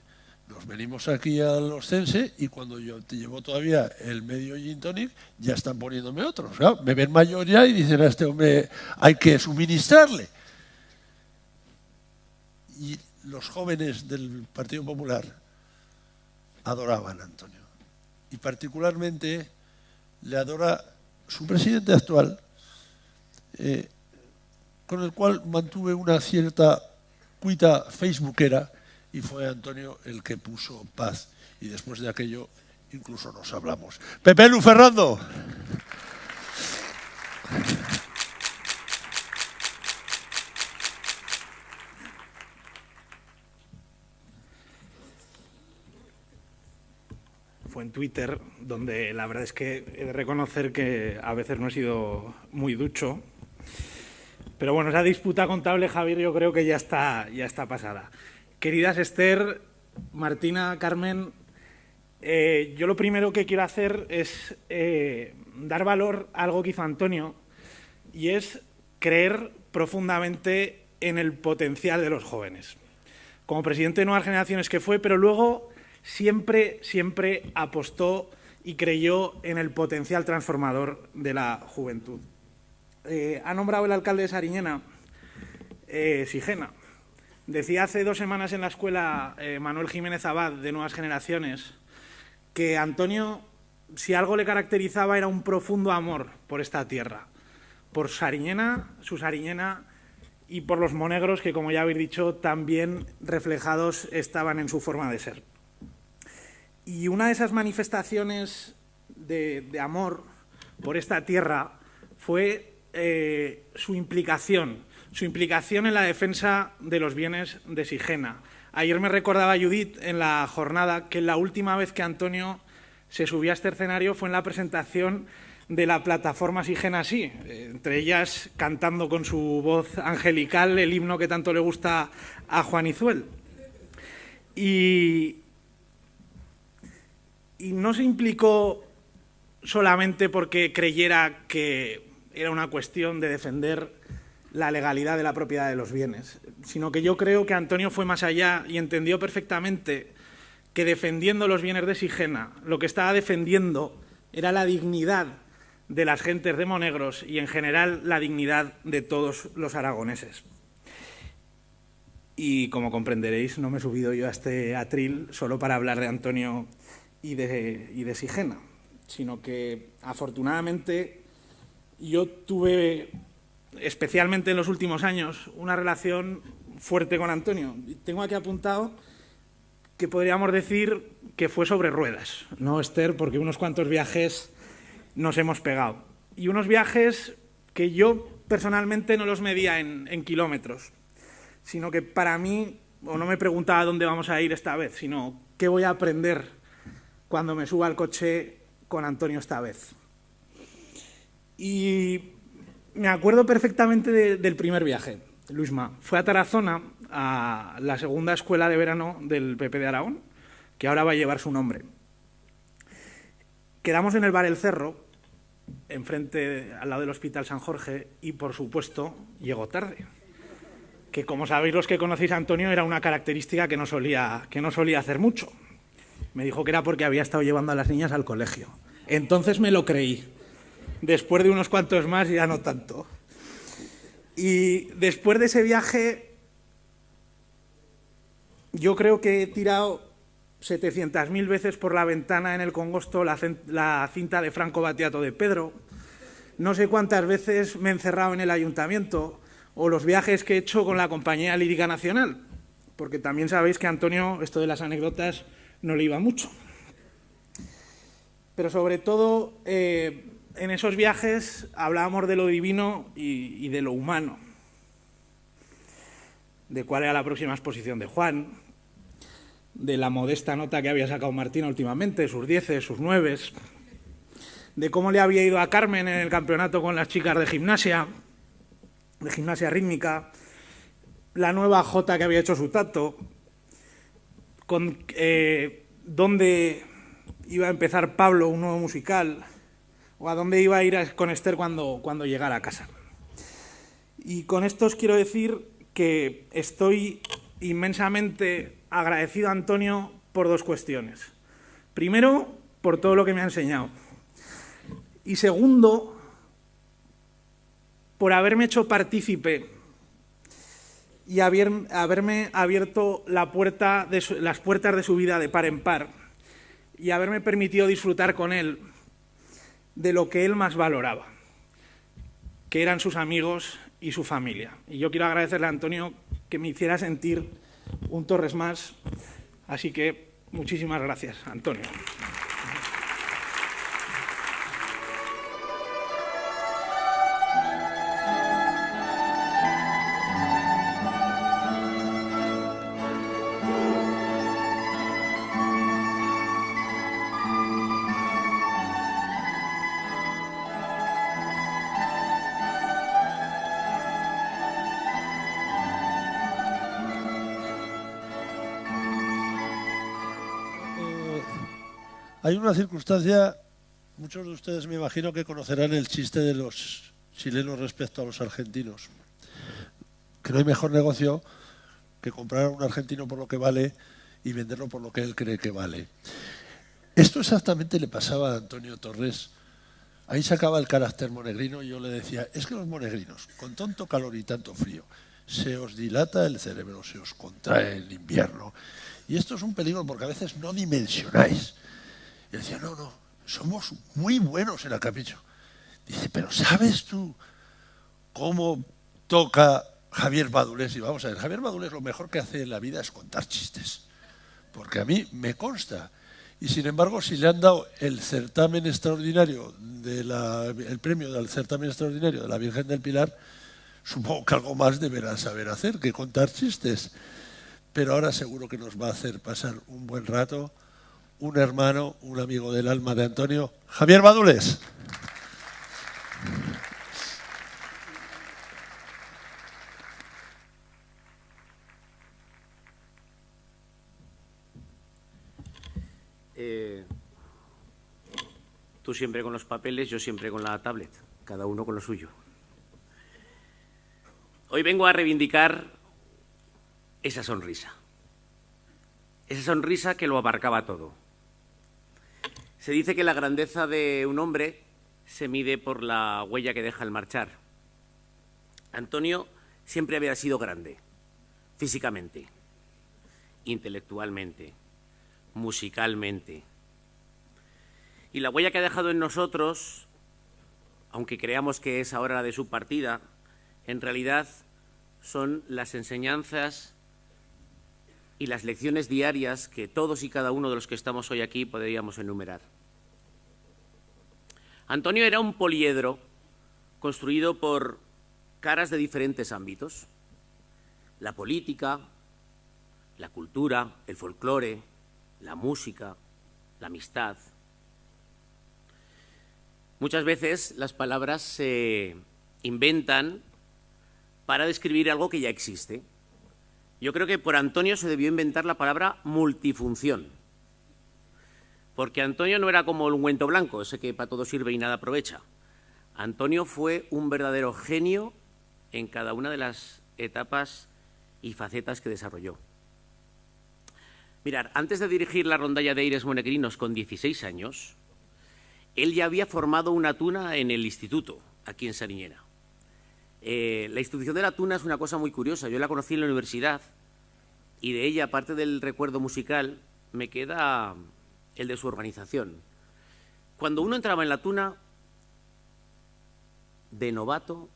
nos venimos aquí al Ostense y cuando yo te llevo todavía el medio gin tonic, ya están poniéndome otros. Claro, me ven mayor ya y dicen a este hombre hay que suministrarle. Y los jóvenes del Partido Popular adoraban a Antonio. Y particularmente le adora su presidente actual, con el cual mantuve una cierta cuita facebookera, y fue Antonio el que puso paz. Y después de aquello incluso nos hablamos. Pepe Lu Ferrando. Fue en Twitter, donde la verdad es que he de reconocer que a veces no he sido muy ducho. Pero bueno, esa disputa contable, Javier, yo creo que ya está pasada. Queridas Esther, Martina, Carmen, yo lo primero que quiero hacer es dar valor a algo que hizo Antonio, y es creer profundamente en el potencial de los jóvenes. Como presidente de Nuevas Generaciones que fue, pero luego siempre apostó y creyó en el potencial transformador de la juventud. Ha nombrado el alcalde de Sariñena, Sigena. Decía hace 2 semanas en la escuela Manuel Jiménez Abad, de Nuevas Generaciones, que Antonio, si algo le caracterizaba, era un profundo amor por esta tierra, por Sariñena, su Sariñena, y por los monegros que, como ya habéis dicho, también reflejados estaban en su forma de ser. Y una de esas manifestaciones de amor por esta tierra fue su implicación en la defensa de los bienes de Sigena. Ayer me recordaba Judith en la jornada que la última vez que Antonio se subió a este escenario fue en la presentación de la plataforma Sigena Sí, entre ellas cantando con su voz angelical el himno que tanto le gusta a Juan Izuel. Y no se implicó solamente porque creyera que era una cuestión de defender la legalidad de la propiedad de los bienes, sino que yo creo que Antonio fue más allá y entendió perfectamente que defendiendo los bienes de Sigena, lo que estaba defendiendo era la dignidad de las gentes de Monegros y, en general, la dignidad de todos los aragoneses. Y, como comprenderéis, no me he subido yo a este atril solo para hablar de Antonio y de Sigena, sino que, afortunadamente, yo tuve, especialmente en los últimos años, una relación fuerte con Antonio. Tengo aquí apuntado que podríamos decir que fue sobre ruedas, ¿no, Esther? Porque unos cuantos viajes nos hemos pegado. Y unos viajes que yo personalmente no los medía en kilómetros, sino que para mí, o no me preguntaba dónde vamos a ir esta vez, sino qué voy a aprender cuando me suba al coche con Antonio esta vez. Y me acuerdo perfectamente del primer viaje, Luisma. Fue a Tarazona, a la segunda escuela de verano del PP de Aragón, que ahora va a llevar su nombre. Quedamos en el bar El Cerro, enfrente, al lado del Hospital San Jorge, y por supuesto llegó tarde. Que, como sabéis los que conocéis a Antonio, era una característica que no solía hacer mucho. Me dijo que era porque había estado llevando a las niñas al colegio. Entonces me lo creí. Después de unos cuantos más ya no tanto. Y después de ese viaje, yo creo que he tirado 700.000 veces por la ventana en el Congosto la cinta de Franco Battiato de Pedro. No sé cuántas veces me he encerrado en el ayuntamiento, o los viajes que he hecho con la Compañía Lírica Nacional, porque también sabéis que a Antonio esto de las anécdotas no le iba mucho. Pero sobre todo, en esos viajes hablábamos de lo divino y de lo humano, de cuál era la próxima exposición de Juan, de la modesta nota que había sacado Martina últimamente, sus 10, sus 9, de cómo le había ido a Carmen en el campeonato con las chicas de gimnasia rítmica, la nueva jota que había hecho su tato, con dónde iba a empezar Pablo un nuevo musical, o a dónde iba a ir con Esther cuando llegara a casa. Y con esto os quiero decir que estoy inmensamente agradecido a Antonio por 2 cuestiones. Primero, por todo lo que me ha enseñado. Y segundo, por haberme hecho partícipe y haberme abierto las puertas de su vida de par en par y haberme permitido disfrutar con él de lo que él más valoraba, que eran sus amigos y su familia. Y yo quiero agradecerle a Antonio que me hiciera sentir un Torres más, así que muchísimas gracias, Antonio. Hay una circunstancia, muchos de ustedes me imagino que conocerán el chiste de los chilenos respecto a los argentinos, que no hay mejor negocio que comprar a un argentino por lo que vale y venderlo por lo que él cree que vale. Esto exactamente le pasaba a Antonio Torres. Ahí sacaba el carácter monegrino y yo le decía, es que los monegrinos, con tanto calor y tanto frío, se os dilata el cerebro, se os contrae el invierno. Y esto es un peligro porque a veces no dimensionáis. Y decía, no, somos muy buenos en el capricho. Dice, pero ¿sabes tú cómo toca Javier Badulés? Y vamos a ver, Javier Badulés lo mejor que hace en la vida es contar chistes. Porque a mí me consta. Y sin embargo, si le han dado el certamen extraordinario, el premio del certamen extraordinario de la Virgen del Pilar, supongo que algo más deberá saber hacer que contar chistes. Pero ahora seguro que nos va a hacer pasar un buen rato un hermano, un amigo del alma de Antonio, Javier Badulés. Tú siempre con los papeles, yo siempre con la tablet, cada uno con lo suyo. Hoy vengo a reivindicar esa sonrisa que lo abarcaba todo. Se dice que la grandeza de un hombre se mide por la huella que deja al marchar. Antonio siempre había sido grande, físicamente, intelectualmente, musicalmente. Y la huella que ha dejado en nosotros, aunque creamos que es ahora la de su partida, en realidad son las enseñanzas y las lecciones diarias que todos y cada uno de los que estamos hoy aquí podríamos enumerar. Antonio era un poliedro construido por caras de diferentes ámbitos: la política, la cultura, el folclore, la música, la amistad. Muchas veces las palabras se inventan para describir algo que ya existe. Yo creo que por Antonio se debió inventar la palabra multifunción, porque Antonio no era como el ungüento blanco, ese que para todo sirve y nada aprovecha. Antonio fue un verdadero genio en cada una de las etapas y facetas que desarrolló. Mirad, antes de dirigir la rondalla de Aires Monegrinos con 16 años, él ya había formado una tuna en el instituto, aquí en Sariñena. La institución de la tuna es una cosa muy curiosa. Yo la conocí en la universidad y de ella, aparte del recuerdo musical, me queda el de su organización. Cuando uno entraba en la tuna, de novato,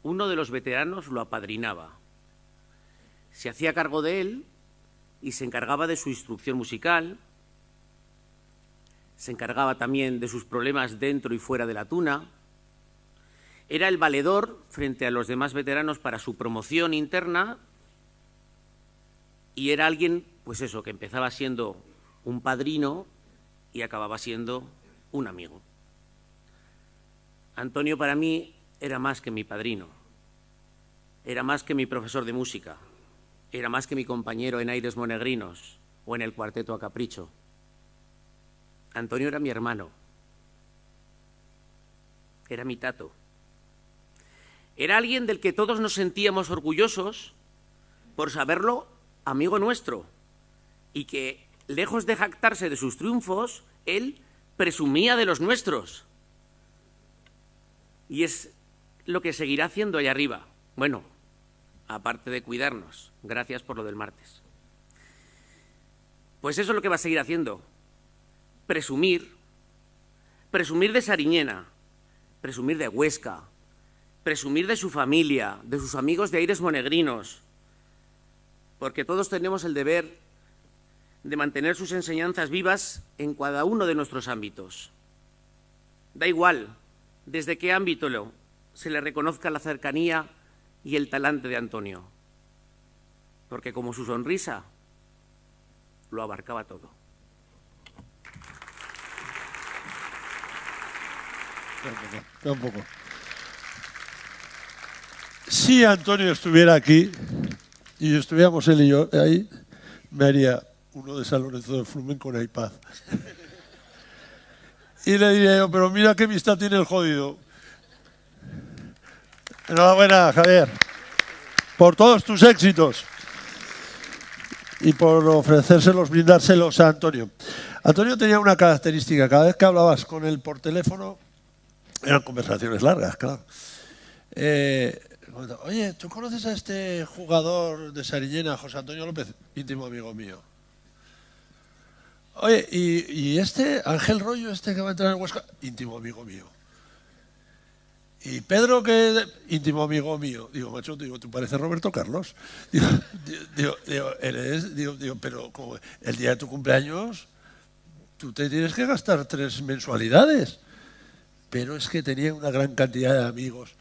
uno de los veteranos lo apadrinaba. Se hacía cargo de él y se encargaba de su instrucción musical, se encargaba también de sus problemas dentro y fuera de la tuna. Era el valedor frente a los demás veteranos para su promoción interna y era alguien, pues eso, que empezaba siendo un padrino y acababa siendo un amigo. Antonio para mí era más que mi padrino, era más que mi profesor de música, era más que mi compañero en Aires Monegrinos o en el Cuarteto a Capricho. Antonio era mi hermano, era mi tato. Era alguien del que todos nos sentíamos orgullosos por saberlo amigo nuestro y que, lejos de jactarse de sus triunfos, él presumía de los nuestros. Y es lo que seguirá haciendo allá arriba. Bueno, aparte de cuidarnos. Gracias por lo del martes. Pues eso es lo que va a seguir haciendo. Presumir de Sariñena, presumir de Huesca, presumir de su familia, de sus amigos de Aires Monegrinos, porque todos tenemos el deber de mantener sus enseñanzas vivas en cada uno de nuestros ámbitos. Da igual desde qué ámbito se le reconozca la cercanía y el talante de Antonio, porque como su sonrisa lo abarcaba todo. Un poco. Si Antonio estuviera aquí y estuviéramos él y yo ahí, me haría uno de San Lorenzo de Flumen con iPad. Y le diría yo, pero mira qué vista tiene el jodido. Enhorabuena, Javier, por todos tus éxitos. y por ofrecérselos, brindárselos a Antonio. Antonio tenía una característica, cada vez que hablabas con él por teléfono, eran conversaciones largas, claro. Oye, ¿tú conoces a este jugador de Sariñena, José Antonio López? Íntimo amigo mío. Oye, ¿y este Ángel Rollo, este que va a entrar en Huesca? Íntimo amigo mío. Y Pedro, que íntimo amigo mío. Digo, macho, tú pareces Roberto Carlos. Digo, pero como el día de tu cumpleaños, tú te tienes que gastar 3 mensualidades. Pero es que tenía una gran cantidad de amigos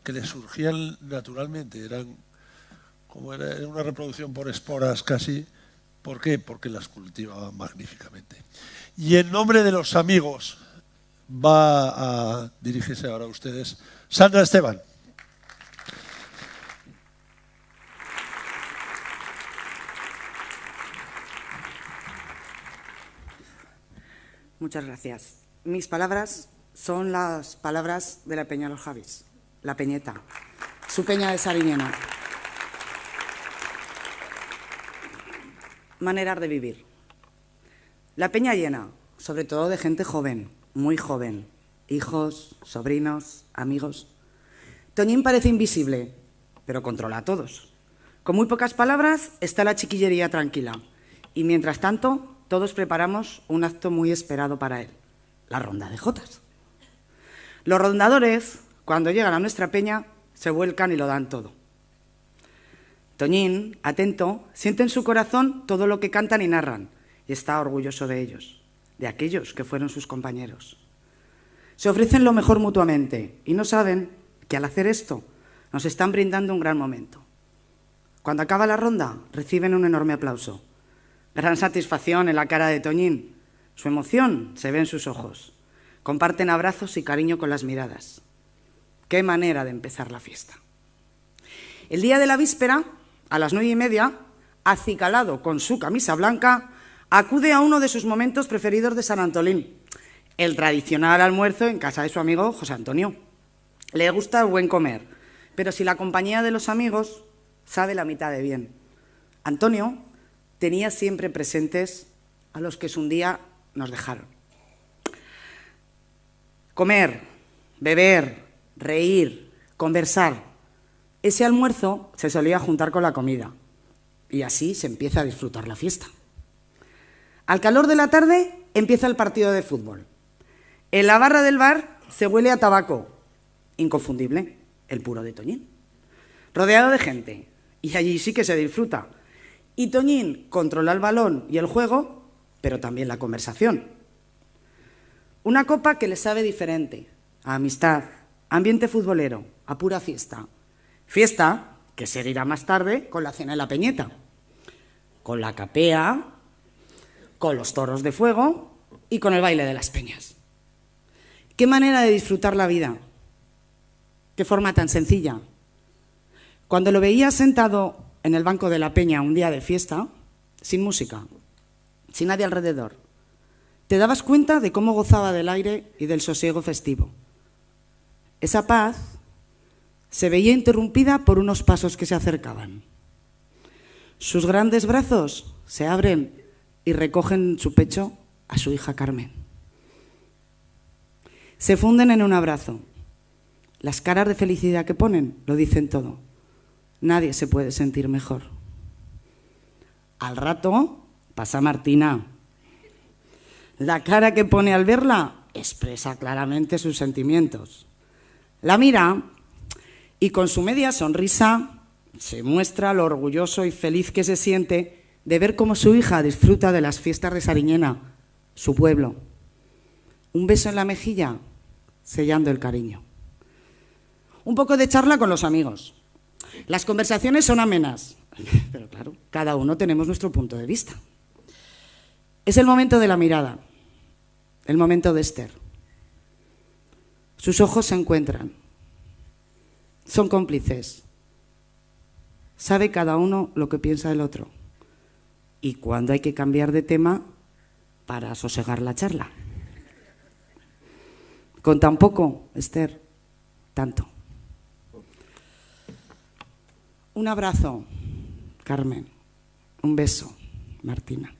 que le surgían naturalmente. Era una reproducción por esporas casi. ¿Por qué? Porque las cultivaban magníficamente. Y en nombre de los amigos va a dirigirse ahora a ustedes Sandra Esteban. Muchas gracias. Mis palabras son las palabras de la Peña Los Javis, la Peñeta, su peña de Sariñena. Maneras de vivir. La peña llena, sobre todo de gente joven, muy joven, hijos, sobrinos, amigos. Toñín parece invisible, pero controla a todos. Con muy pocas palabras está la chiquillería tranquila y mientras tanto todos preparamos un acto muy esperado para él, la ronda de jotas. Los rondadores, cuando llegan a nuestra peña, se vuelcan y lo dan todo. Toñín, atento, siente en su corazón todo lo que cantan y narran y está orgulloso de ellos, de aquellos que fueron sus compañeros. Se ofrecen lo mejor mutuamente y no saben que al hacer esto nos están brindando un gran momento. Cuando acaba la ronda, reciben un enorme aplauso. Gran satisfacción en la cara de Toñín. Su emoción se ve en sus ojos. Comparten abrazos y cariño con las miradas. ¡Qué manera de empezar la fiesta! El día de la víspera, a las 9:30, acicalado con su camisa blanca, acude a uno de sus momentos preferidos de San Antolín, el tradicional almuerzo en casa de su amigo José Antonio. Le gusta el buen comer, pero si la compañía de los amigos sabe la mitad de bien. Antonio tenía siempre presentes a los que un día nos dejaron. Comer, beber, reír, conversar. Ese almuerzo se solía juntar con la comida y así se empieza a disfrutar la fiesta. Al calor de la tarde empieza el partido de fútbol. En la barra del bar se huele a tabaco, inconfundible, el puro de Toñín. Rodeado de gente, y allí sí que se disfruta. Y Toñín controla el balón y el juego, pero también la conversación. Una copa que le sabe diferente, a amistad, ambiente futbolero, a pura fiesta. Fiesta que seguirá más tarde con la cena en la Peñeta, con la capea, con los toros de fuego y con el baile de las peñas. ¡Qué manera de disfrutar la vida! ¡Qué forma tan sencilla! Cuando lo veías sentado en el banco de la peña un día de fiesta, sin música, sin nadie alrededor, te dabas cuenta de cómo gozaba del aire y del sosiego festivo. Esa paz se veía interrumpida por unos pasos que se acercaban. Sus grandes brazos se abren y recogen en su pecho a su hija Carmen. Se funden en un abrazo. Las caras de felicidad que ponen lo dicen todo. Nadie se puede sentir mejor. Al rato pasa Martina. La cara que pone al verla expresa claramente sus sentimientos. La mira y con su media sonrisa se muestra lo orgulloso y feliz que se siente de ver cómo su hija disfruta de las fiestas de Sariñena, su pueblo. Un beso en la mejilla, sellando el cariño. Un poco de charla con los amigos. Las conversaciones son amenas, pero claro, cada uno tenemos nuestro punto de vista. Es el momento de la mirada, el momento de Esther. Sus ojos se encuentran. Son cómplices. Sabe cada uno lo que piensa el otro. Y cuando hay que cambiar de tema para sosegar la charla. Con tan poco, Esther, tanto. Un abrazo, Carmen. Un beso, Martina.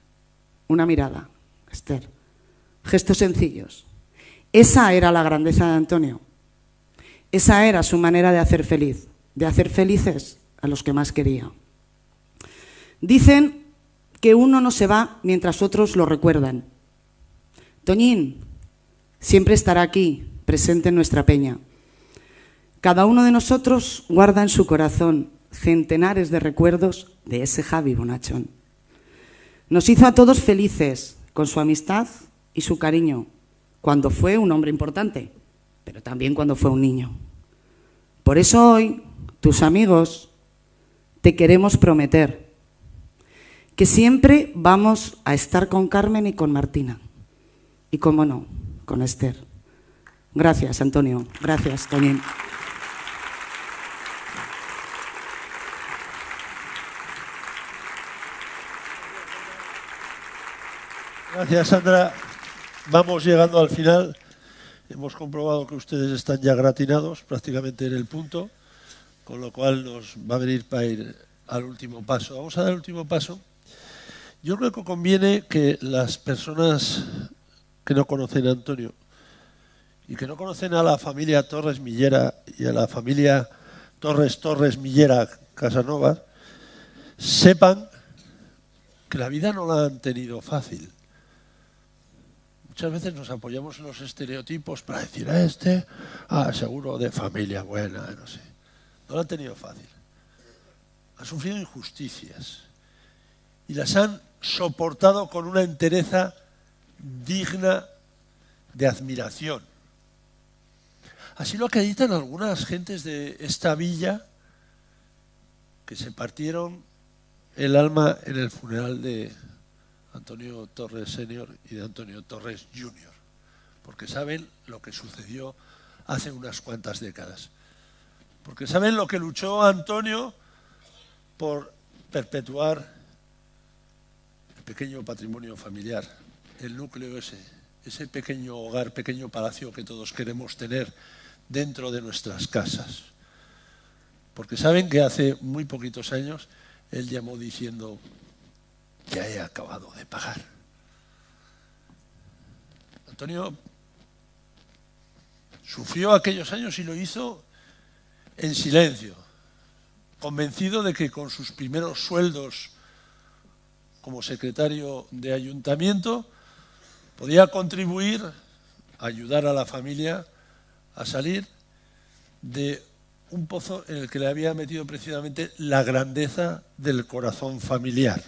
Una mirada, Esther. Gestos sencillos. Esa era la grandeza de Antonio. Esa era su manera de hacer feliz, de hacer felices a los que más quería. Dicen que uno no se va mientras otros lo recuerdan. Toñín siempre estará aquí, presente en nuestra peña. Cada uno de nosotros guarda en su corazón centenares de recuerdos de ese Javi bonachón. Nos hizo a todos felices con su amistad y su cariño, cuando fue un hombre importante, pero también cuando fue un niño. Por eso hoy, tus amigos, te queremos prometer que siempre vamos a estar con Carmen y con Martina. Y, cómo no, con Esther. Gracias, Antonio. Gracias, Toñín. Gracias, Sandra. Vamos llegando al final. Hemos comprobado que ustedes están ya gratinados, prácticamente en el punto, con lo cual nos va a venir para ir al último paso. Vamos a dar el último paso. Yo creo que conviene que las personas que no conocen a Antonio y que no conocen a la familia Torres Millera y a la familia Torres Millera Casanova sepan que la vida no la han tenido fácil. Muchas veces nos apoyamos en los estereotipos para decir seguro de familia buena, no sé. No lo han tenido fácil. Han sufrido injusticias y las han soportado con una entereza digna de admiración. Así lo acreditan algunas gentes de esta villa que se partieron el alma en el funeral de Antonio Torres Senior y de Antonio Torres Junior, porque saben lo que sucedió hace unas cuantas décadas, porque saben lo que luchó Antonio por perpetuar el pequeño patrimonio familiar, el núcleo ese pequeño hogar, pequeño palacio que todos queremos tener dentro de nuestras casas, porque saben que hace muy poquitos años él llamó diciendo: ya he acabado de pagar. Antonio sufrió aquellos años y lo hizo en silencio, convencido de que con sus primeros sueldos como secretario de ayuntamiento podía contribuir a ayudar a la familia a salir de un pozo en el que le había metido precisamente la grandeza del corazón familiar.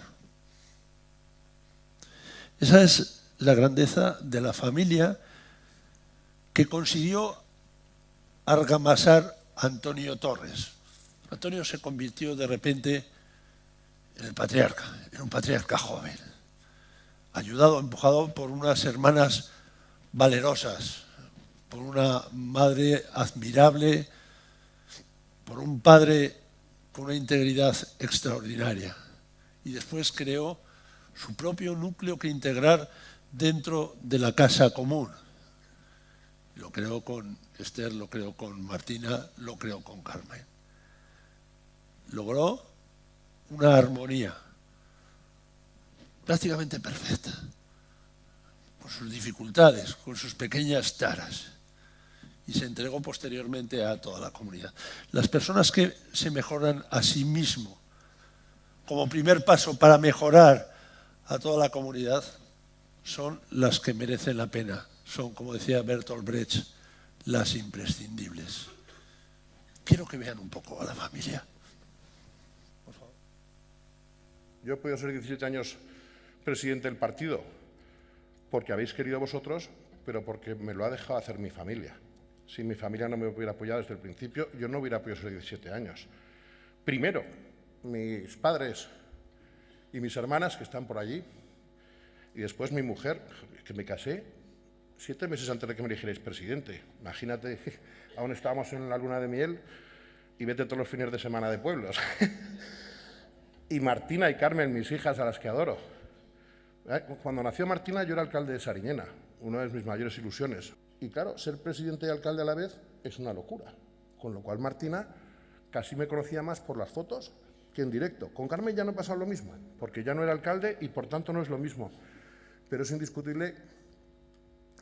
Esa es la grandeza de la familia que consiguió argamasar Antonio Torres. Antonio se convirtió de repente en el patriarca, en un patriarca joven, ayudado, empujado por unas hermanas valerosas, por una madre admirable, por un padre con una integridad extraordinaria. Y después creó su propio núcleo que integrar dentro de la casa común. Lo creó con Esther, lo creó con Martina, lo creó con Carmen. Logró una armonía prácticamente perfecta, con sus dificultades, con sus pequeñas taras, y se entregó posteriormente a toda la comunidad. Las personas que se mejoran a sí mismos como primer paso para mejorar a toda la comunidad son las que merecen la pena. Son, como decía Bertolt Brecht, las imprescindibles. Quiero que vean un poco a la familia. Por favor. Yo he podido ser 17 años presidente del partido porque habéis querido vosotros, pero porque me lo ha dejado hacer mi familia. Si mi familia no me hubiera apoyado desde el principio, yo no hubiera podido ser 17 años. Primero, mis padres y mis hermanas, que están por allí, y después mi mujer, que me casé 7 meses antes de que me eligierais presidente. Imagínate, aún estábamos en la luna de miel y vete todos los fines de semana de pueblos. Y Martina y Carmen, mis hijas, a las que adoro. Cuando nació Martina, yo era alcalde de Sariñena, una de mis mayores ilusiones. Y claro, ser presidente y alcalde a la vez es una locura. Con lo cual Martina casi me conocía más por las fotos que en directo. Con Carmen ya no ha pasado lo mismo, porque ya no era alcalde y por tanto no es lo mismo. Pero es indiscutible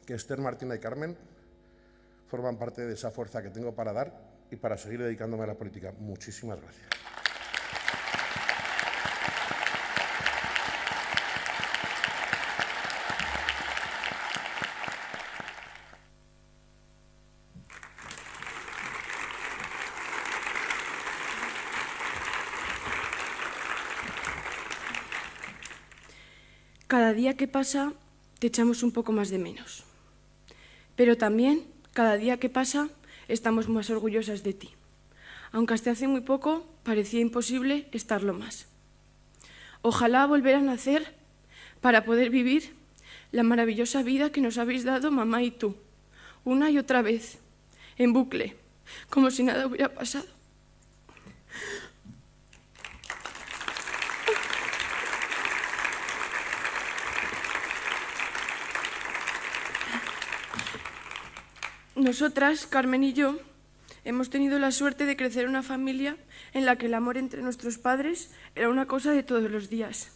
que Esther, Martina y Carmen forman parte de esa fuerza que tengo para dar y para seguir dedicándome a la política. Muchísimas gracias. Cada día que pasa te echamos un poco más de menos. Pero también, cada día que pasa, estamos más orgullosas de ti. Aunque hasta hace muy poco parecía imposible estarlo más. Ojalá volver a nacer para poder vivir la maravillosa vida que nos habéis dado mamá y tú, una y otra vez, en bucle, como si nada hubiera pasado. Nosotras, Carmen y yo, hemos tenido la suerte de crecer en una familia en la que el amor entre nuestros padres era una cosa de todos los días.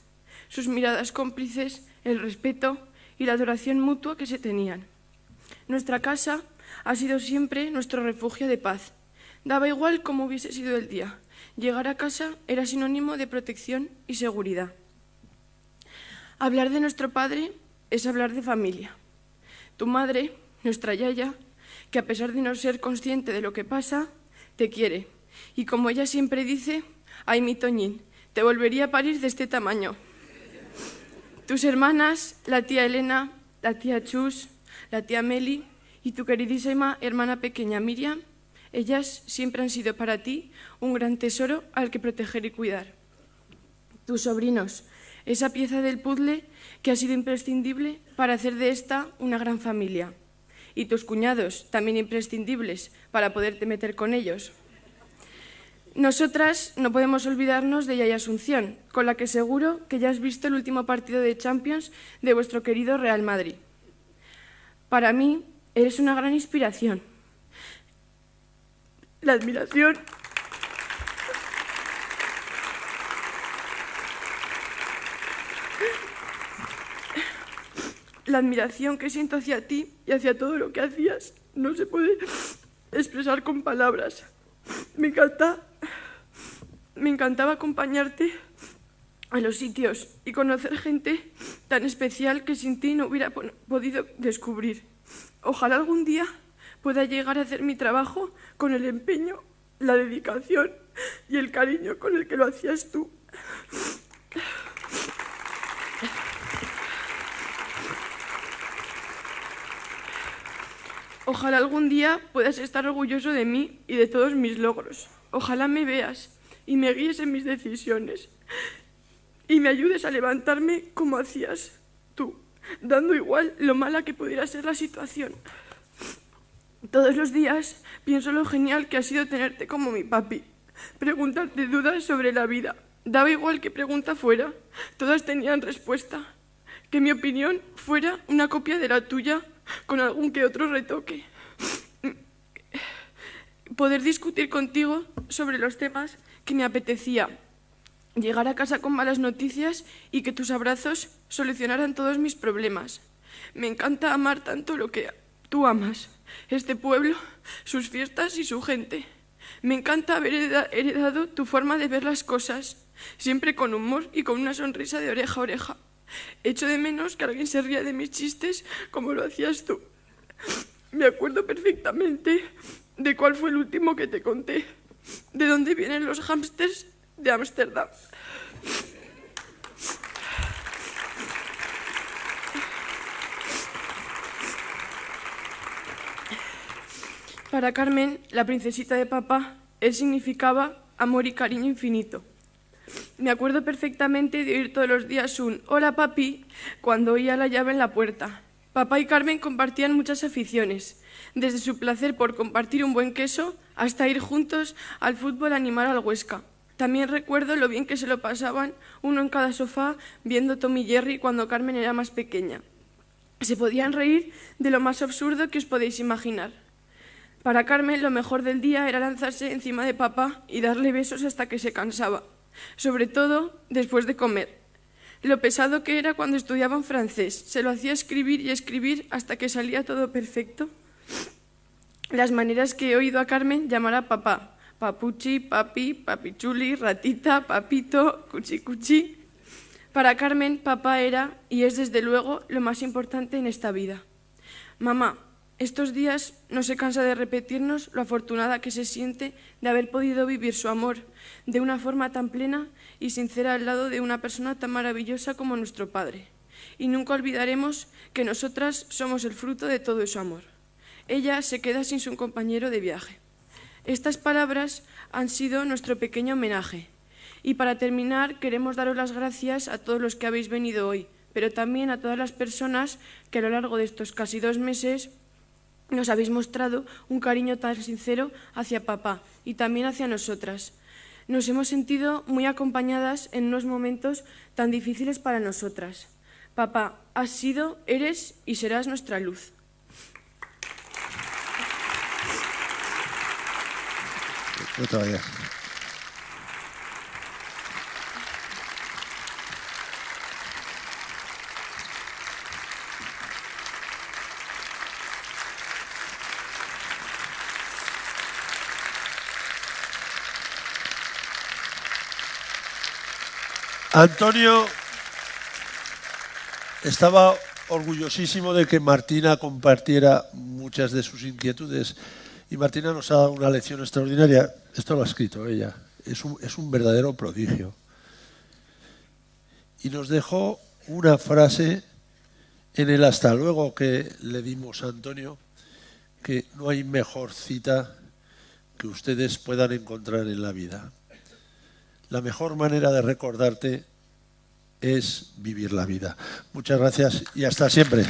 Sus miradas cómplices, el respeto y la adoración mutua que se tenían. Nuestra casa ha sido siempre nuestro refugio de paz. Daba igual cómo hubiese sido el día. Llegar a casa era sinónimo de protección y seguridad. Hablar de nuestro padre es hablar de familia. Tu madre, nuestra Yaya, que a pesar de no ser consciente de lo que pasa, te quiere. Y como ella siempre dice, ay, mi Toñín, te volvería a parir de este tamaño. Tus hermanas, la tía Elena, la tía Chus, la tía Meli y tu queridísima hermana pequeña Miriam, ellas siempre han sido para ti un gran tesoro al que proteger y cuidar. Tus sobrinos, esa pieza del puzzle que ha sido imprescindible para hacer de esta una gran familia. Y tus cuñados, también imprescindibles para poderte meter con ellos. Nosotras no podemos olvidarnos de Yaya Asunción, con la que seguro que ya has visto el último partido de Champions de vuestro querido Real Madrid. Para mí, eres una gran inspiración. La admiración... La admiración que siento hacia ti y hacia todo lo que hacías no se puede expresar con palabras. Me encantaba acompañarte a los sitios y conocer gente tan especial que sin ti no hubiera podido descubrir. Ojalá algún día pueda llegar a hacer mi trabajo con el empeño, la dedicación y el cariño con el que lo hacías tú. Ojalá algún día puedas estar orgulloso de mí y de todos mis logros. Ojalá me veas y me guíes en mis decisiones y me ayudes a levantarme como hacías tú, dando igual lo mala que pudiera ser la situación. Todos los días pienso lo genial que ha sido tenerte como mi papi, preguntarte dudas sobre la vida. Daba igual qué pregunta fuera, todas tenían respuesta. Que mi opinión fuera una copia de la tuya, con algún que otro retoque. Poder discutir contigo sobre los temas que me apetecía. Llegar a casa con malas noticias y que tus abrazos solucionaran todos mis problemas. Me encanta amar tanto lo que tú amas. Este pueblo, sus fiestas y su gente. Me encanta haber heredado tu forma de ver las cosas, siempre con humor y con una sonrisa de oreja a oreja. Echo de menos que alguien se ría de mis chistes como lo hacías tú. Me acuerdo perfectamente de cuál fue el último que te conté. De dónde vienen los hámsters de Ámsterdam. Para Carmen, la princesita de papá, él significaba amor y cariño infinito. Me acuerdo perfectamente de oír todos los días un «Hola, papi», cuando oía la llave en la puerta. Papá y Carmen compartían muchas aficiones, desde su placer por compartir un buen queso hasta ir juntos al fútbol a animar al Huesca. También recuerdo lo bien que se lo pasaban, uno en cada sofá, viendo Tom y Jerry cuando Carmen era más pequeña. Se podían reír de lo más absurdo que os podéis imaginar. Para Carmen, lo mejor del día era lanzarse encima de papá y darle besos hasta que se cansaba. sobre todo después de comer. Lo pesado que era cuando estudiaba en francés, se lo hacía escribir y escribir hasta que salía todo perfecto. Las maneras que he oído a Carmen llamar a papá: papuchi, papi, papichuli, ratita, papito, cuchi cuchi. Para Carmen, papá era y es desde luego lo más importante en esta vida. Mamá, estos días no se cansa de repetirnos lo afortunada que se siente de haber podido vivir su amor de una forma tan plena y sincera al lado de una persona tan maravillosa como nuestro padre. Y nunca olvidaremos que nosotras somos el fruto de todo ese amor. Ella se queda sin su compañero de viaje. Estas palabras han sido nuestro pequeño homenaje. Y para terminar, queremos daros las gracias a todos los que habéis venido hoy, pero también a todas las personas que a lo largo de estos casi 2 meses nos habéis mostrado un cariño tan sincero hacia papá y también hacia nosotras. Nos hemos sentido muy acompañadas en unos momentos tan difíciles para nosotras. Papá, has sido, eres y serás nuestra luz. No te vayas. Antonio estaba orgullosísimo de que Martina compartiera muchas de sus inquietudes y Martina nos ha dado una lección extraordinaria. Esto lo ha escrito ella. Es un verdadero prodigio. Y nos dejó una frase en el hasta luego que le dimos a Antonio, que no hay mejor cita que ustedes puedan encontrar en la vida. La mejor manera de recordarte es vivir la vida. Muchas gracias y hasta siempre.